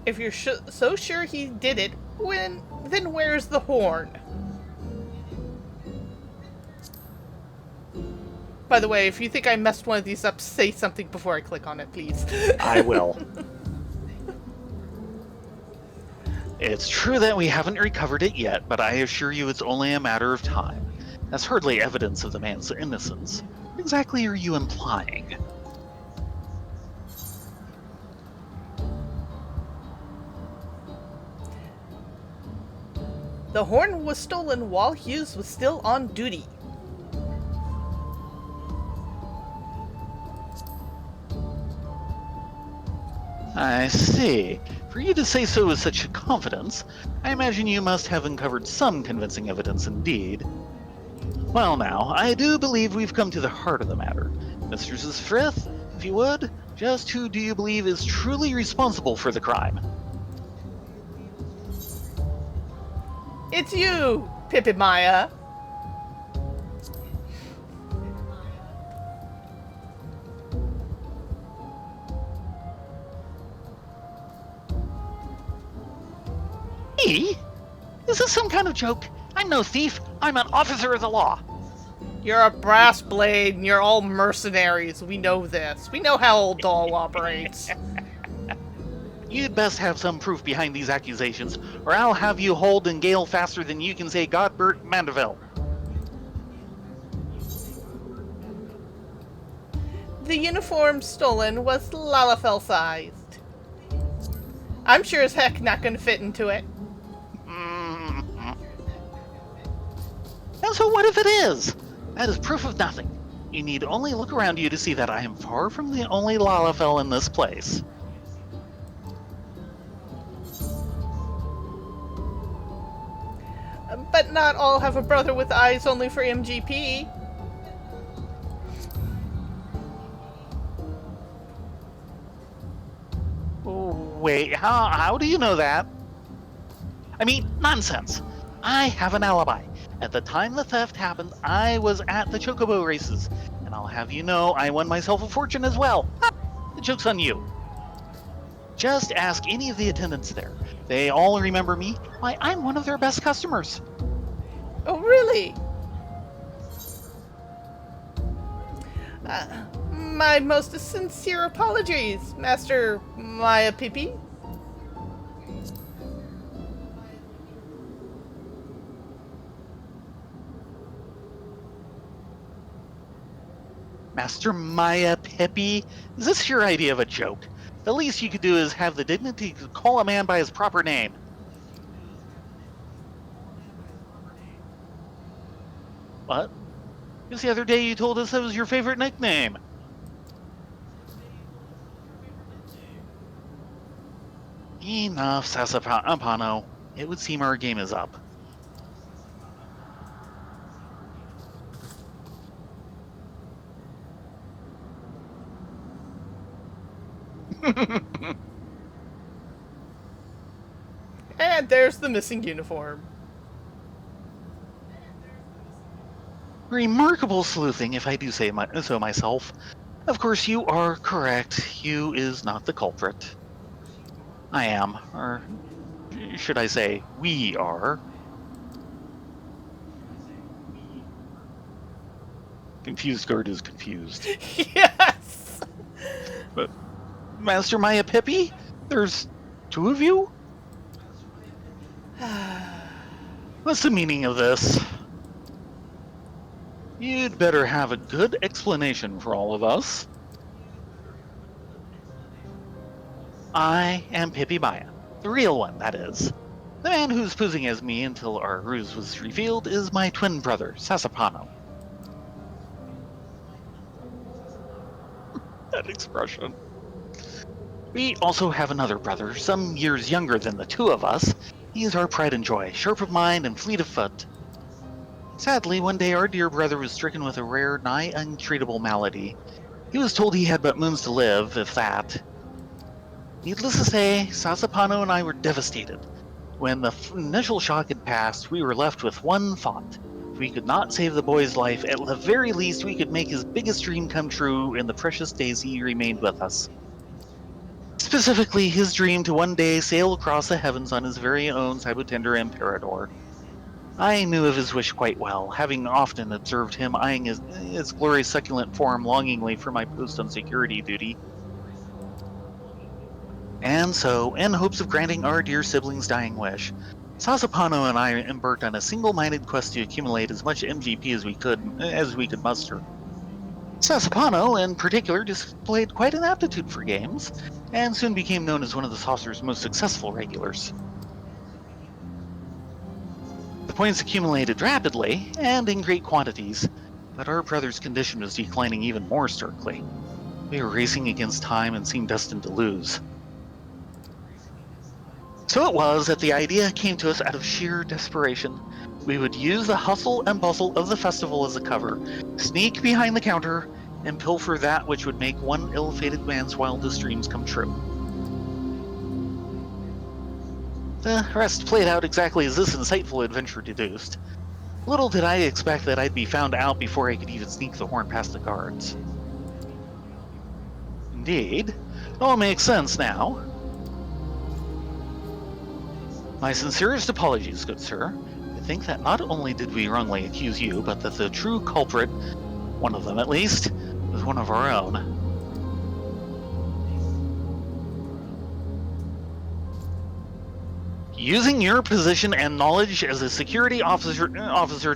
If you're so sure he did it, then where's the horn? By the way, if you think I messed one of these up, say something before I click on it, please. I will. It's true that we haven't recovered it yet, but I assure you it's only a matter of time. That's hardly evidence of the man's innocence. What exactly are you implying? The horn was stolen while Hughes was still on duty. I see. For you to say so with such confidence, I imagine you must have uncovered some convincing evidence indeed. Well now, I do believe we've come to the heart of the matter. Mr. Frith, if you would, just who do you believe is truly responsible for the crime? It's you, Pippin Maya. Me? Is this some kind of joke? I'm no thief. I'm an officer of the law. You're a brass blade and you're all mercenaries. We know this. We know how Old Doll operates. You'd best have some proof behind these accusations, or I'll have you hauled and gale faster than you can say Godbert Mandeville. The uniform stolen was Lalafell-sized. I'm sure as heck not going to fit into it. And so what if it is? That is proof of nothing. You need only look around you to see that I am far from the only Lalafell in this place. But not all have a brother with eyes only for MGP. Wait, how do you know that? I mean, nonsense. I have an alibi. At the time the theft happened, I was at the Chocobo races. And I'll have you know, I won myself a fortune as well. The joke's on you. Just ask any of the attendants there. They all remember me. Why, I'm one of their best customers. Oh, really? My most sincere apologies, Master Maya Pippi. Master Maya Pippi? Is this your idea of a joke? The least you could do is have the dignity to call a man by his proper name. What? Because the other day you told us that was your favorite nickname. Enough, Sasapano. It would seem our game is up. And there's the missing uniform. Remarkable sleuthing, if I do say so myself. Of course, you are correct. Hugh is not the culprit. I am, or should I say, we are. Confused guard is confused. Yes! But, Master Maya Pippi? There's two of you? What's the meaning of this? You'd better have a good explanation for all of us. I am Pippi Maya. The real one, that is. The man who's posing as me until our ruse was revealed is my twin brother, Sasapano. That expression. We also have another brother, some years younger than the two of us. He is our pride and joy, sharp of mind and fleet of foot. Sadly, one day our dear brother was stricken with a rare, nigh untreatable malady. He was told he had but moons to live, if that. Needless to say, Sasapano and I were devastated. When the initial shock had passed, we were left with one thought. If we could not save the boy's life, at the very least we could make his biggest dream come true in the precious days he remained with us. Specifically, his dream to one day sail across the heavens on his very own Cybotender Imperador. I knew of his wish quite well, having often observed him eyeing his glorious succulent form longingly for my post on security duty. And so, in hopes of granting our dear sibling's dying wish, Sasapano and I embarked on a single-minded quest to accumulate as much MGP as we could muster. Sasapano, in particular, displayed quite an aptitude for games, and soon became known as one of the saucer's most successful regulars. The points accumulated rapidly, and in great quantities, but our brother's condition was declining even more starkly. We were racing against time and seemed destined to lose. So it was that the idea came to us out of sheer desperation. We would use the hustle and bustle of the festival as a cover, sneak behind the counter, and pilfer that which would make one ill-fated man's wildest dreams come true. The rest played out exactly as this insightful adventure deduced. Little did I expect that I'd be found out before I could even sneak the horn past the guards. Indeed, it all makes sense now. My sincerest apologies, good sir. I think that not only did we wrongly accuse you, but that the true culprit, one of them at least, was one of our own. Using your position and knowledge as a security officer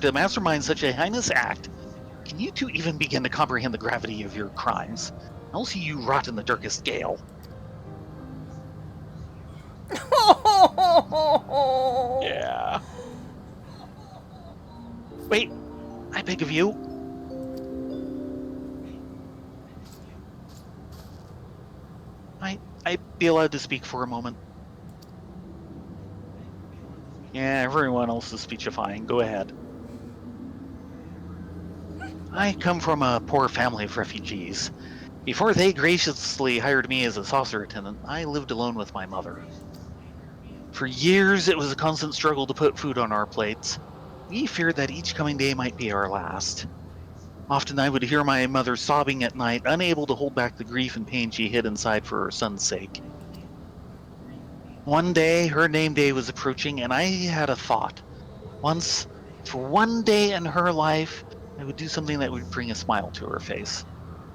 to mastermind such a heinous act, can you two even begin to comprehend the gravity of your crimes? I'll see you rot in the darkest gale. Yeah. Wait, I beg of you. I'd be allowed to speak for a moment. Yeah, everyone else is speechifying. Go ahead. I come from a poor family of refugees. Before they graciously hired me as a saucer attendant, I lived alone with my mother. For years, it was a constant struggle to put food on our plates. We feared that each coming day might be our last. Often I would hear my mother sobbing at night, unable to hold back the grief and pain she hid inside for her son's sake. One day, her name day was approaching, and I had a thought. Once, for one day in her life, I would do something that would bring a smile to her face.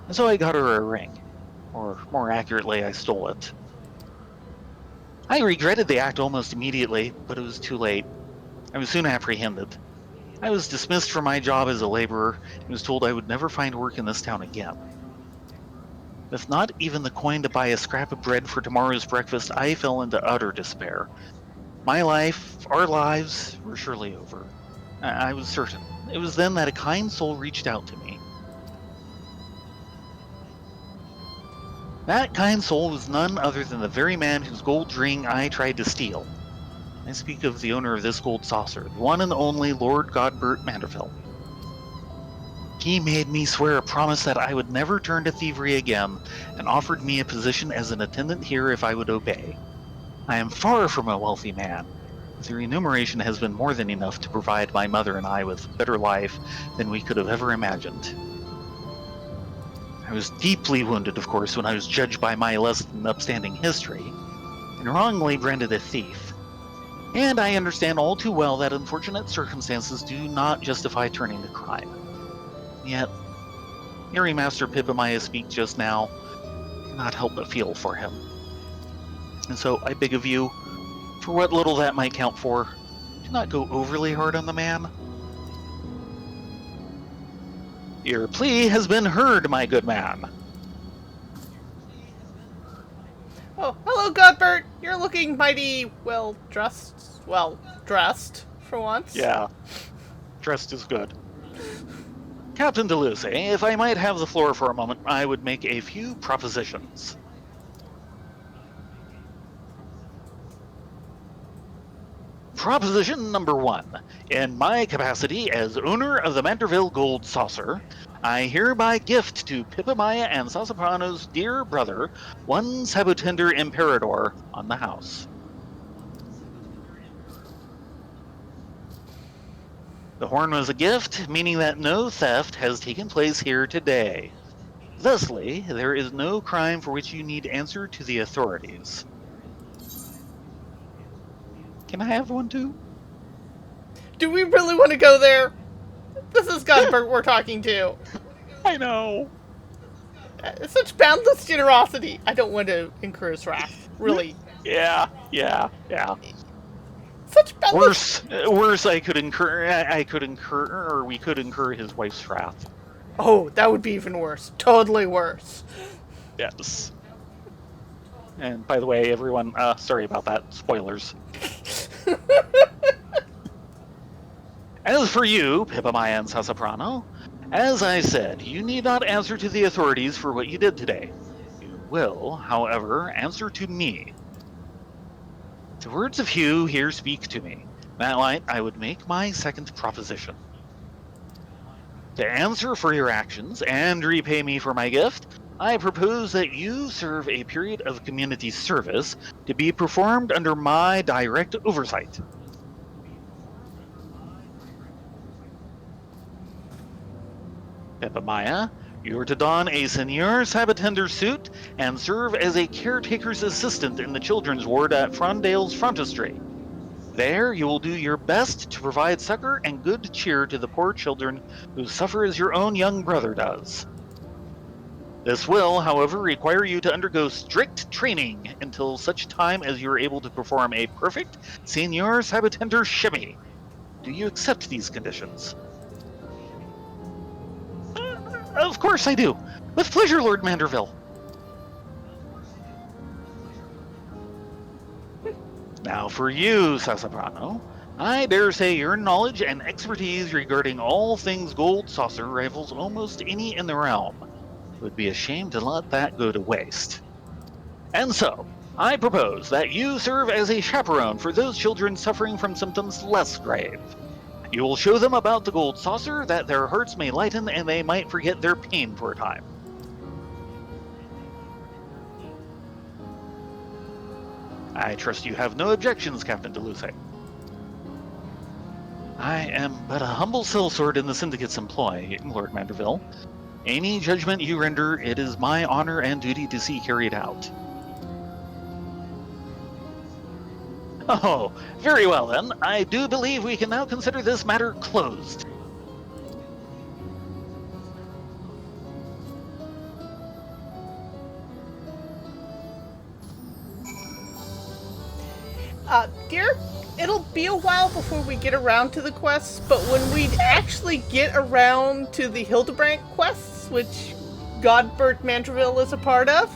And so I got her a ring. Or, more accurately, I stole it. I regretted the act almost immediately, but it was too late. I was soon apprehended. I was dismissed from my job as a laborer and was told I would never find work in this town again. With not even the coin to buy a scrap of bread for tomorrow's breakfast, I fell into utter despair. My life, our lives, were surely over. I was certain. It was then that a kind soul reached out to me. That kind soul was none other than the very man whose gold ring I tried to steal. I speak of the owner of this gold saucer, the one and only Lord Godbert Manderville. He made me swear a promise that I would never turn to thievery again, and offered me a position as an attendant here if I would obey. I am far from a wealthy man, but the remuneration has been more than enough to provide my mother and I with a better life than we could have ever imagined. I was deeply wounded, of course, when I was judged by my less than upstanding history, and wrongly branded a thief. And I understand all too well that unfortunate circumstances do not justify turning to crime. Yet, hearing Master Pippamaya speak just now, I cannot help but feel for him. And so I beg of you, for what little that might count for, do not go overly hard on the man. Your plea has been heard, my good man. Oh, hello, Godbert. You're looking mighty well dressed. Well, dressed, for once. Yeah, dressed is good. Captain Deleuze, if I might have the floor for a moment, I would make a few propositions. Proposition number 1. In my capacity as owner of the Manderville Gold Saucer, I hereby gift to Pippamaya and Sasapano's dear brother one Sabutender Imperador on the house. The horn was a gift, meaning that no theft has taken place here today. Thusly, there is no crime for which you need answer to the authorities. Can I have one too? Do we really want to go there? This is Godbert we're talking to. I know. Such boundless generosity. I don't want to incur his wrath. Really. Yeah. Such boundless... Worse, I could incur, or we could incur his wife's wrath. Oh, that would be even worse. Totally worse. Yes. And by the way, everyone, sorry about that. Spoilers. As for you, Pipamaya and Sasaprano, as I said, you need not answer to the authorities for what you did today. You will, however, answer to me. The words of Hugh here speak to me. In that light, I would make my second proposition. To answer for your actions and repay me for my gift, I propose that you serve a period of community service to be performed under my direct oversight. Pipamaya, you are to don a Seigneur Sabbatender suit and serve as a caretaker's assistant in the children's ward at Frondale's Frontistery. There, you will do your best to provide succor and good cheer to the poor children who suffer as your own young brother does. This will, however, require you to undergo strict training until such time as you are able to perform a perfect Seigneur Sabbatender shimmy. Do you accept these conditions? Of course I do. With pleasure, Lord Manderville. Now for you, Sasaprano. I dare say your knowledge and expertise regarding all things gold saucer rivals almost any in the realm. It would be a shame to let that go to waste. And so, I propose that you serve as a chaperone for those children suffering from symptoms less grave. You will show them about the gold saucer that their hearts may lighten and they might forget their pain for a time. I trust you have no objections, Captain DeLuce. I am but a humble sellsword in the Syndicate's employ, Lord Manderville. Any judgment you render, it is my honor and duty to see carried out. Oh, very well then. I do believe we can now consider this matter closed. Dear, it'll be a while before we get around to the quests, but when we actually get around to the Hildebrandt quests, which Godbert Manderville is a part of,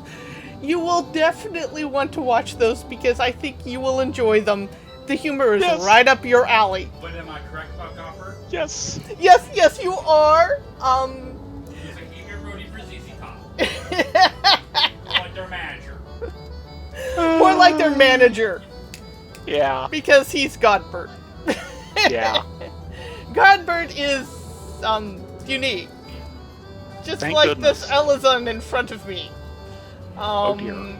you will definitely want to watch those because I think you will enjoy them. The humor is right up your alley. But am I correct about Gopher? Yes. Yes, you are. He's like, keep your roadie for ZZ Top. Like their manager. More like their manager. Yeah. Because he's Godbert. Yeah. Godbert is, unique. Just Thank like goodness. this Elizon in front of me. Oh dear.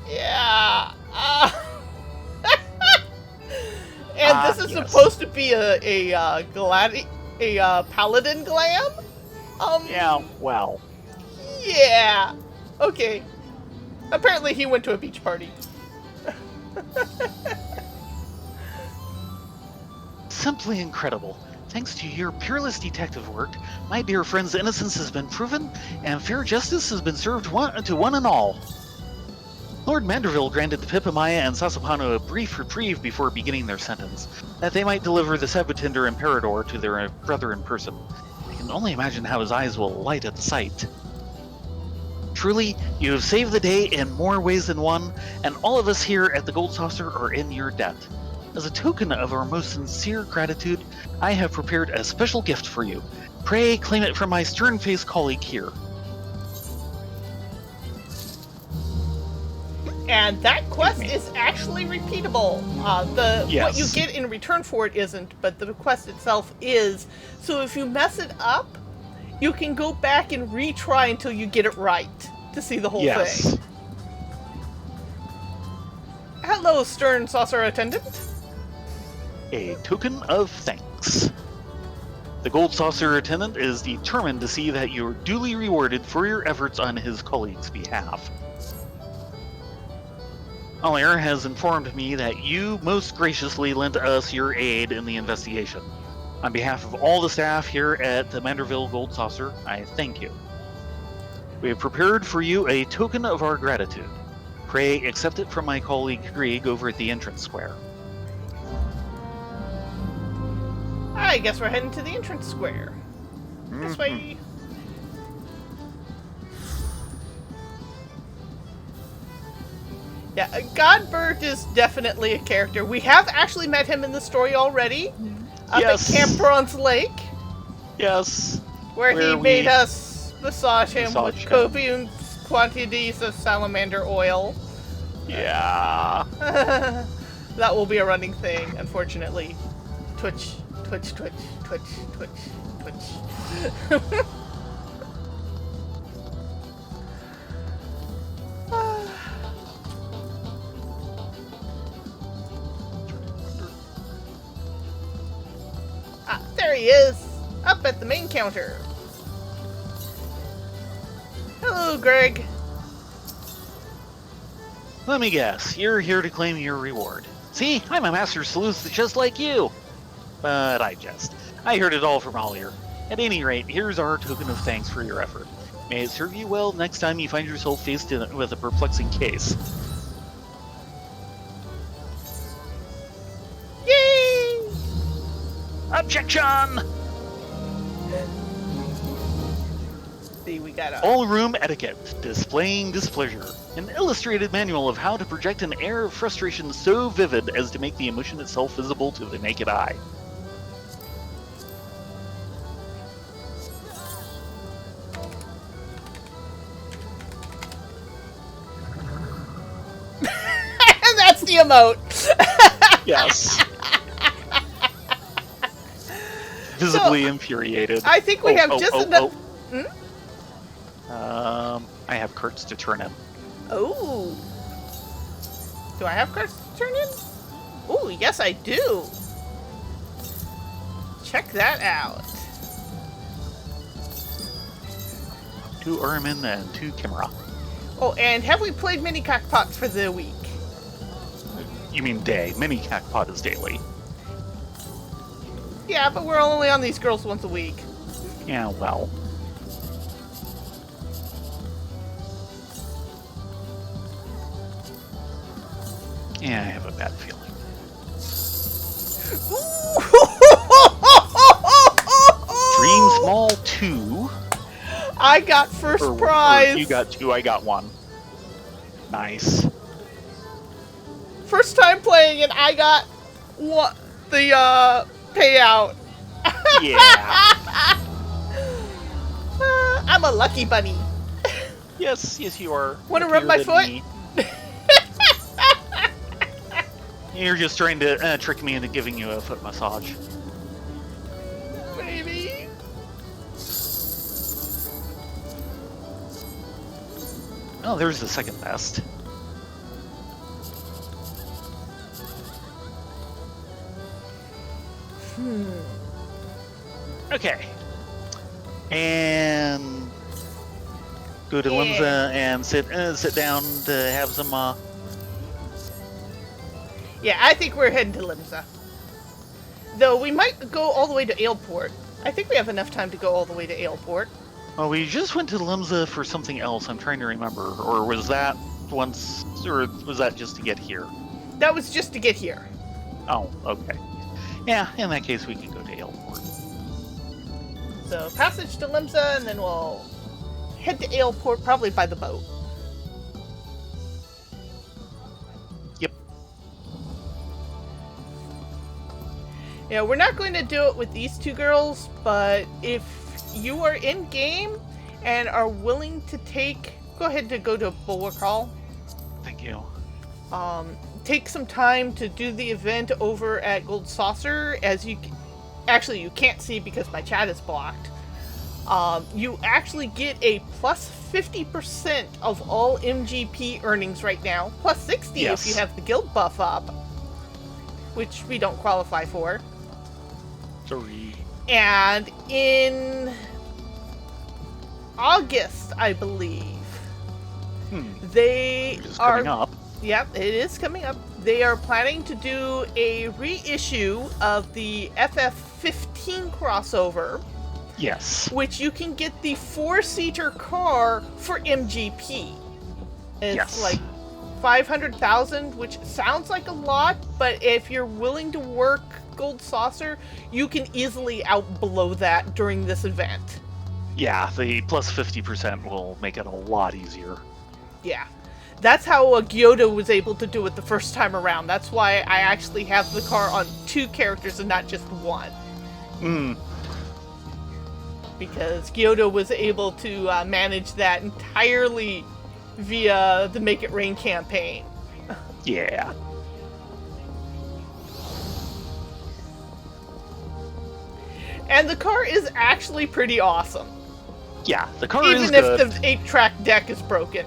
Yeah. And this is yes. supposed to be a paladin glam? Yeah, well. Yeah. Okay. Apparently he went to a beach party. Simply incredible. Thanks to your peerless detective work, my dear friend's innocence has been proven, and fair justice has been served to one and all. Lord Manderville granted the Pipamaya and Sasaprano a brief reprieve before beginning their sentence, that they might deliver the Sabbatender Imperador to their brother in person. I can only imagine how his eyes will light at the sight. Truly, you have saved the day in more ways than one, and all of us here at the Gold Saucer are in your debt. As a token of our most sincere gratitude, I have prepared a special gift for you. Pray claim it from my stern-faced colleague here. And that quest is actually repeatable. What you Yes. get in return for it isn't, but the quest itself is. So if you mess it up, you can go back and retry until you get it right to see the whole Yes. thing. Hello, Stern Saucer Attendant. A token of thanks. The Gold Saucer Attendant is determined to see that you're duly rewarded for your efforts on his colleague's behalf. Oliver has informed me that you most graciously lent us your aid in the investigation. On behalf of all the staff here at the Manderville Gold Saucer, I thank you. We have prepared for you a token of our gratitude. Pray accept it from my colleague Grieg over at the entrance square. I guess we're heading to the entrance square. This way. Yeah, Godbert is definitely a character. We have actually met him in the story already. Up Yes. at Camp Bronze Lake, Yes. where he we made us massage him with massage him. copious quantities of salamander oil. Yeah. That will be a running thing, unfortunately. Twitch, twitch, twitch, twitch, twitch, twitch. Ah, there he is! Up at the main counter. Hello, Greg. Let me guess, you're here to claim your reward. See, I'm a master sleuth just like you. But I jest. I heard it all from Ollier. At any rate, here's our token of thanks for your effort. May it serve you well next time you find yourself faced with a perplexing case. Yay! Objection! See, we got a... Ballroom etiquette, displaying displeasure. An illustrated manual of how to project an air of frustration so vivid as to make the emotion itself visible to the naked eye. And that's the emote! Yes. Visibly infuriated. I think we have just enough... I have Kurtz to turn in. Oh. Do I have cards to turn in? Oh, yes I do. Check that out. 2 Armin and 2 Kimura. Oh, and have we played mini cockpot for the week? You mean day. Mini Cackpot is daily. Yeah, but we're only on these girls once a week. Yeah, well. Yeah, I have a bad feeling. Dream Small 2. I got first prize. You got 2, I got 1. Nice. First time playing, and I got what the payout. Yeah. I'm a lucky bunny. Yes, you are. Wanna rub my Luckier than foot? me. You're just trying to trick me into giving you a foot massage. Maybe. Oh, there's the second best. Okay. And go to Yeah. Limsa and sit down to have some Yeah, I think we're heading to Limsa. Though we might go all the way to Aleport. I think we have enough time to go all the way to Aleport. Oh, we just went to Limsa for something else. I'm trying to remember. Or was that once, or was that just to get here? That was just to get here. Oh, okay. Yeah, in that case, we can go to Aleport. So passage to Limsa, and then we'll head to Aleport, probably by the boat. Yep. Yeah, we're not going to do it with these two girls, but if you are in game and are willing to go ahead to go to Bulwark Hall. Thank you. Take some time to do the event over at Gold Saucer, as you actually you can't see because my chat is blocked. You actually get a plus 50% of all MGP earnings right now, plus 60 Yes. if you have the guild buff up, which we don't qualify for. Sorry. And in August, I believe, they Just are coming up. Yep, it is coming up. They are planning to do a reissue of the FF15 crossover, Yes. which you can get the 4-seater car for MGP. It's Yes. like 500,000, which sounds like a lot, but if you're willing to work Gold Saucer, you can easily outblow that during this event. Yeah, the plus 50% will make it a lot easier. Yeah. That's how Gyoto was able to do it the first time around. That's why I actually have the car on 2 characters and not just 1. Because Gyoto was able to manage that entirely via the Make It Rain campaign. Yeah. And the car is actually pretty awesome. Yeah, the car Even is if good. the 8-track deck is broken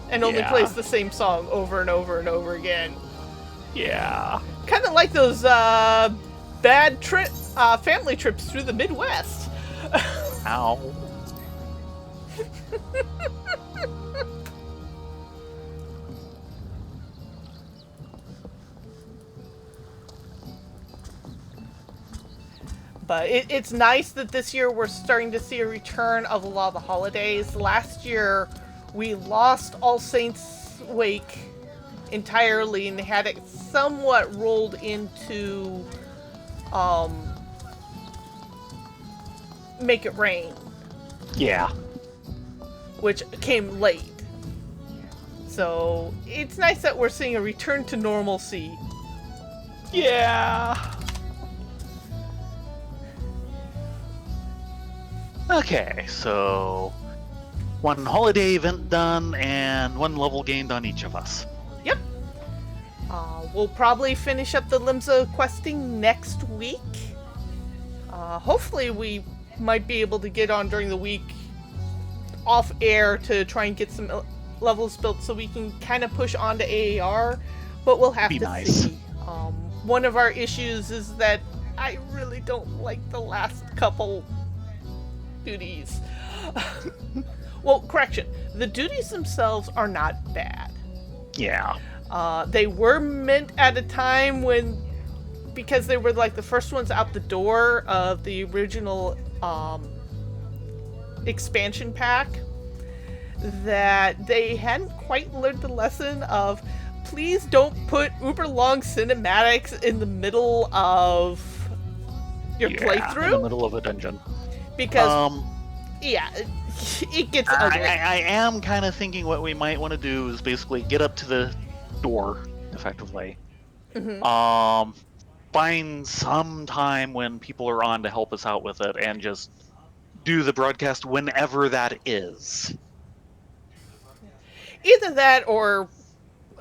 and only Yeah. plays the same song over and over and over again. Yeah. Kind of like those bad family trips through the Midwest. Ow. But it's nice that this year we're starting to see a return of a lot of the holidays. Last year, we lost All Saints Wake entirely and had it somewhat rolled into Make It Rain, Yeah. which came late. So it's nice that we're seeing a return to normalcy. Yeah. Okay, so 1 holiday event done and 1 level gained on each of us. Yep. We'll probably finish up the Limsa questing next week. Hopefully we might be able to get on during the week off air to try and get some levels built so we can kind of push on to AAR, but we'll have Be to nice. see. One of our issues is that I really don't like the last couple duties. Well, correction. The duties themselves are not bad. Yeah. They were meant at a time when, because they were like the first ones out the door of the original expansion pack, that they hadn't quite learned the lesson of please don't put uber long cinematics in the middle of your In the playthrough, middle of a dungeon. because yeah, it gets ugly. I am kind of thinking what we might want to do is basically get up to the door, effectively. Find some time when people are on to help us out with it, and just do the broadcast whenever that is. Either that or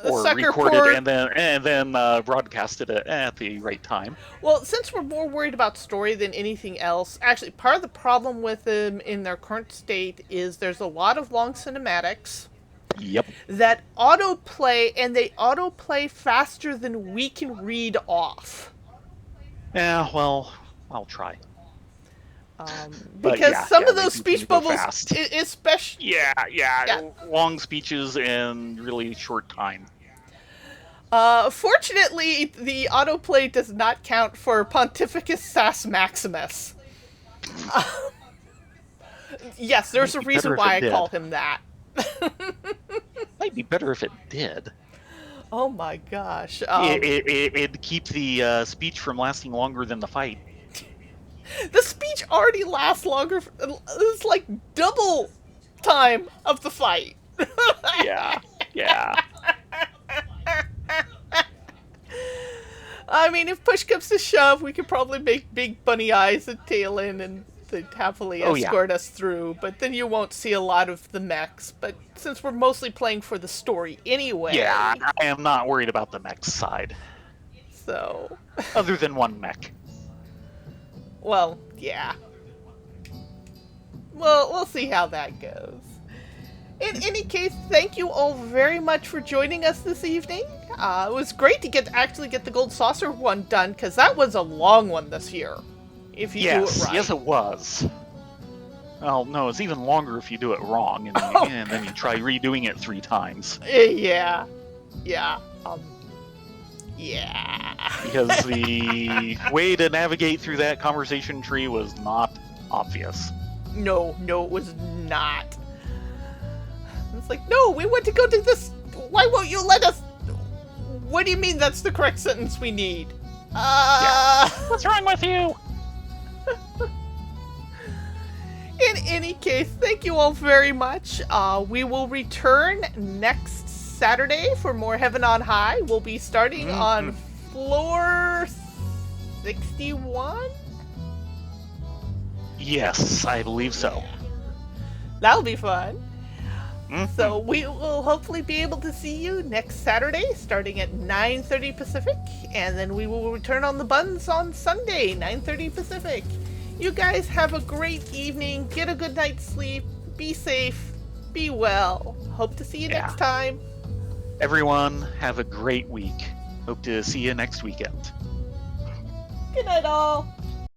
Or sucker record port. it and then broadcast it at the right time. Well, since we're more worried about story than anything else, actually, part of the problem with them in their current state is there's a lot of long cinematics Yep. that autoplay, and they autoplay faster than we can read off. Yeah, well, I'll try. But Because yeah, some yeah, of they those do speech go bubbles, fast. especially... Yeah. Long speeches in really short time. Fortunately, the autoplay does not count for Pontificus Sass Maximus. Yes, there's a Might be reason better if why I it did. call him that. Might be better if it did. Oh my gosh. It'd keep the speech from lasting longer than the fight. The speech already lasts longer. It's like double time of the fight. Yeah. I mean, if push comes to shove, we could probably make big bunny eyes and tail in and they'd happily escort us through. But then you won't see a lot of the mechs. But since we're mostly playing for the story anyway. Yeah, I am not worried about the mech side. So. Other than 1 mech. Well, yeah. Well, we'll see how that goes. In any case, thank you all very much for joining us this evening. It was great to actually get the Gold Saucer one done, because that was a long one this year. If you do it right. Yes, it was. Well, no, it's even longer if you do it wrong, and then you try redoing it 3 times. Yeah. Yeah. Yeah. Because the way to navigate through that conversation tree was not obvious. No, it was not. It's like, no, we want to go to this. Why won't you let us? What do you mean that's the correct sentence we need? What's wrong with you? In any case, thank you all very much. We will return next Saturday for more Heaven on High. We'll be starting on floor 61? Yes, I believe so. That'll be fun. Mhm. So we will hopefully be able to see you next Saturday starting at 9:30 Pacific, and then we will return on the buns on Sunday, 9:30 Pacific. You guys have a great evening. Get a good night's sleep. Be safe. Be well. Hope to see you next time. Everyone, have a great week. Hope to see you next weekend. Good night, all.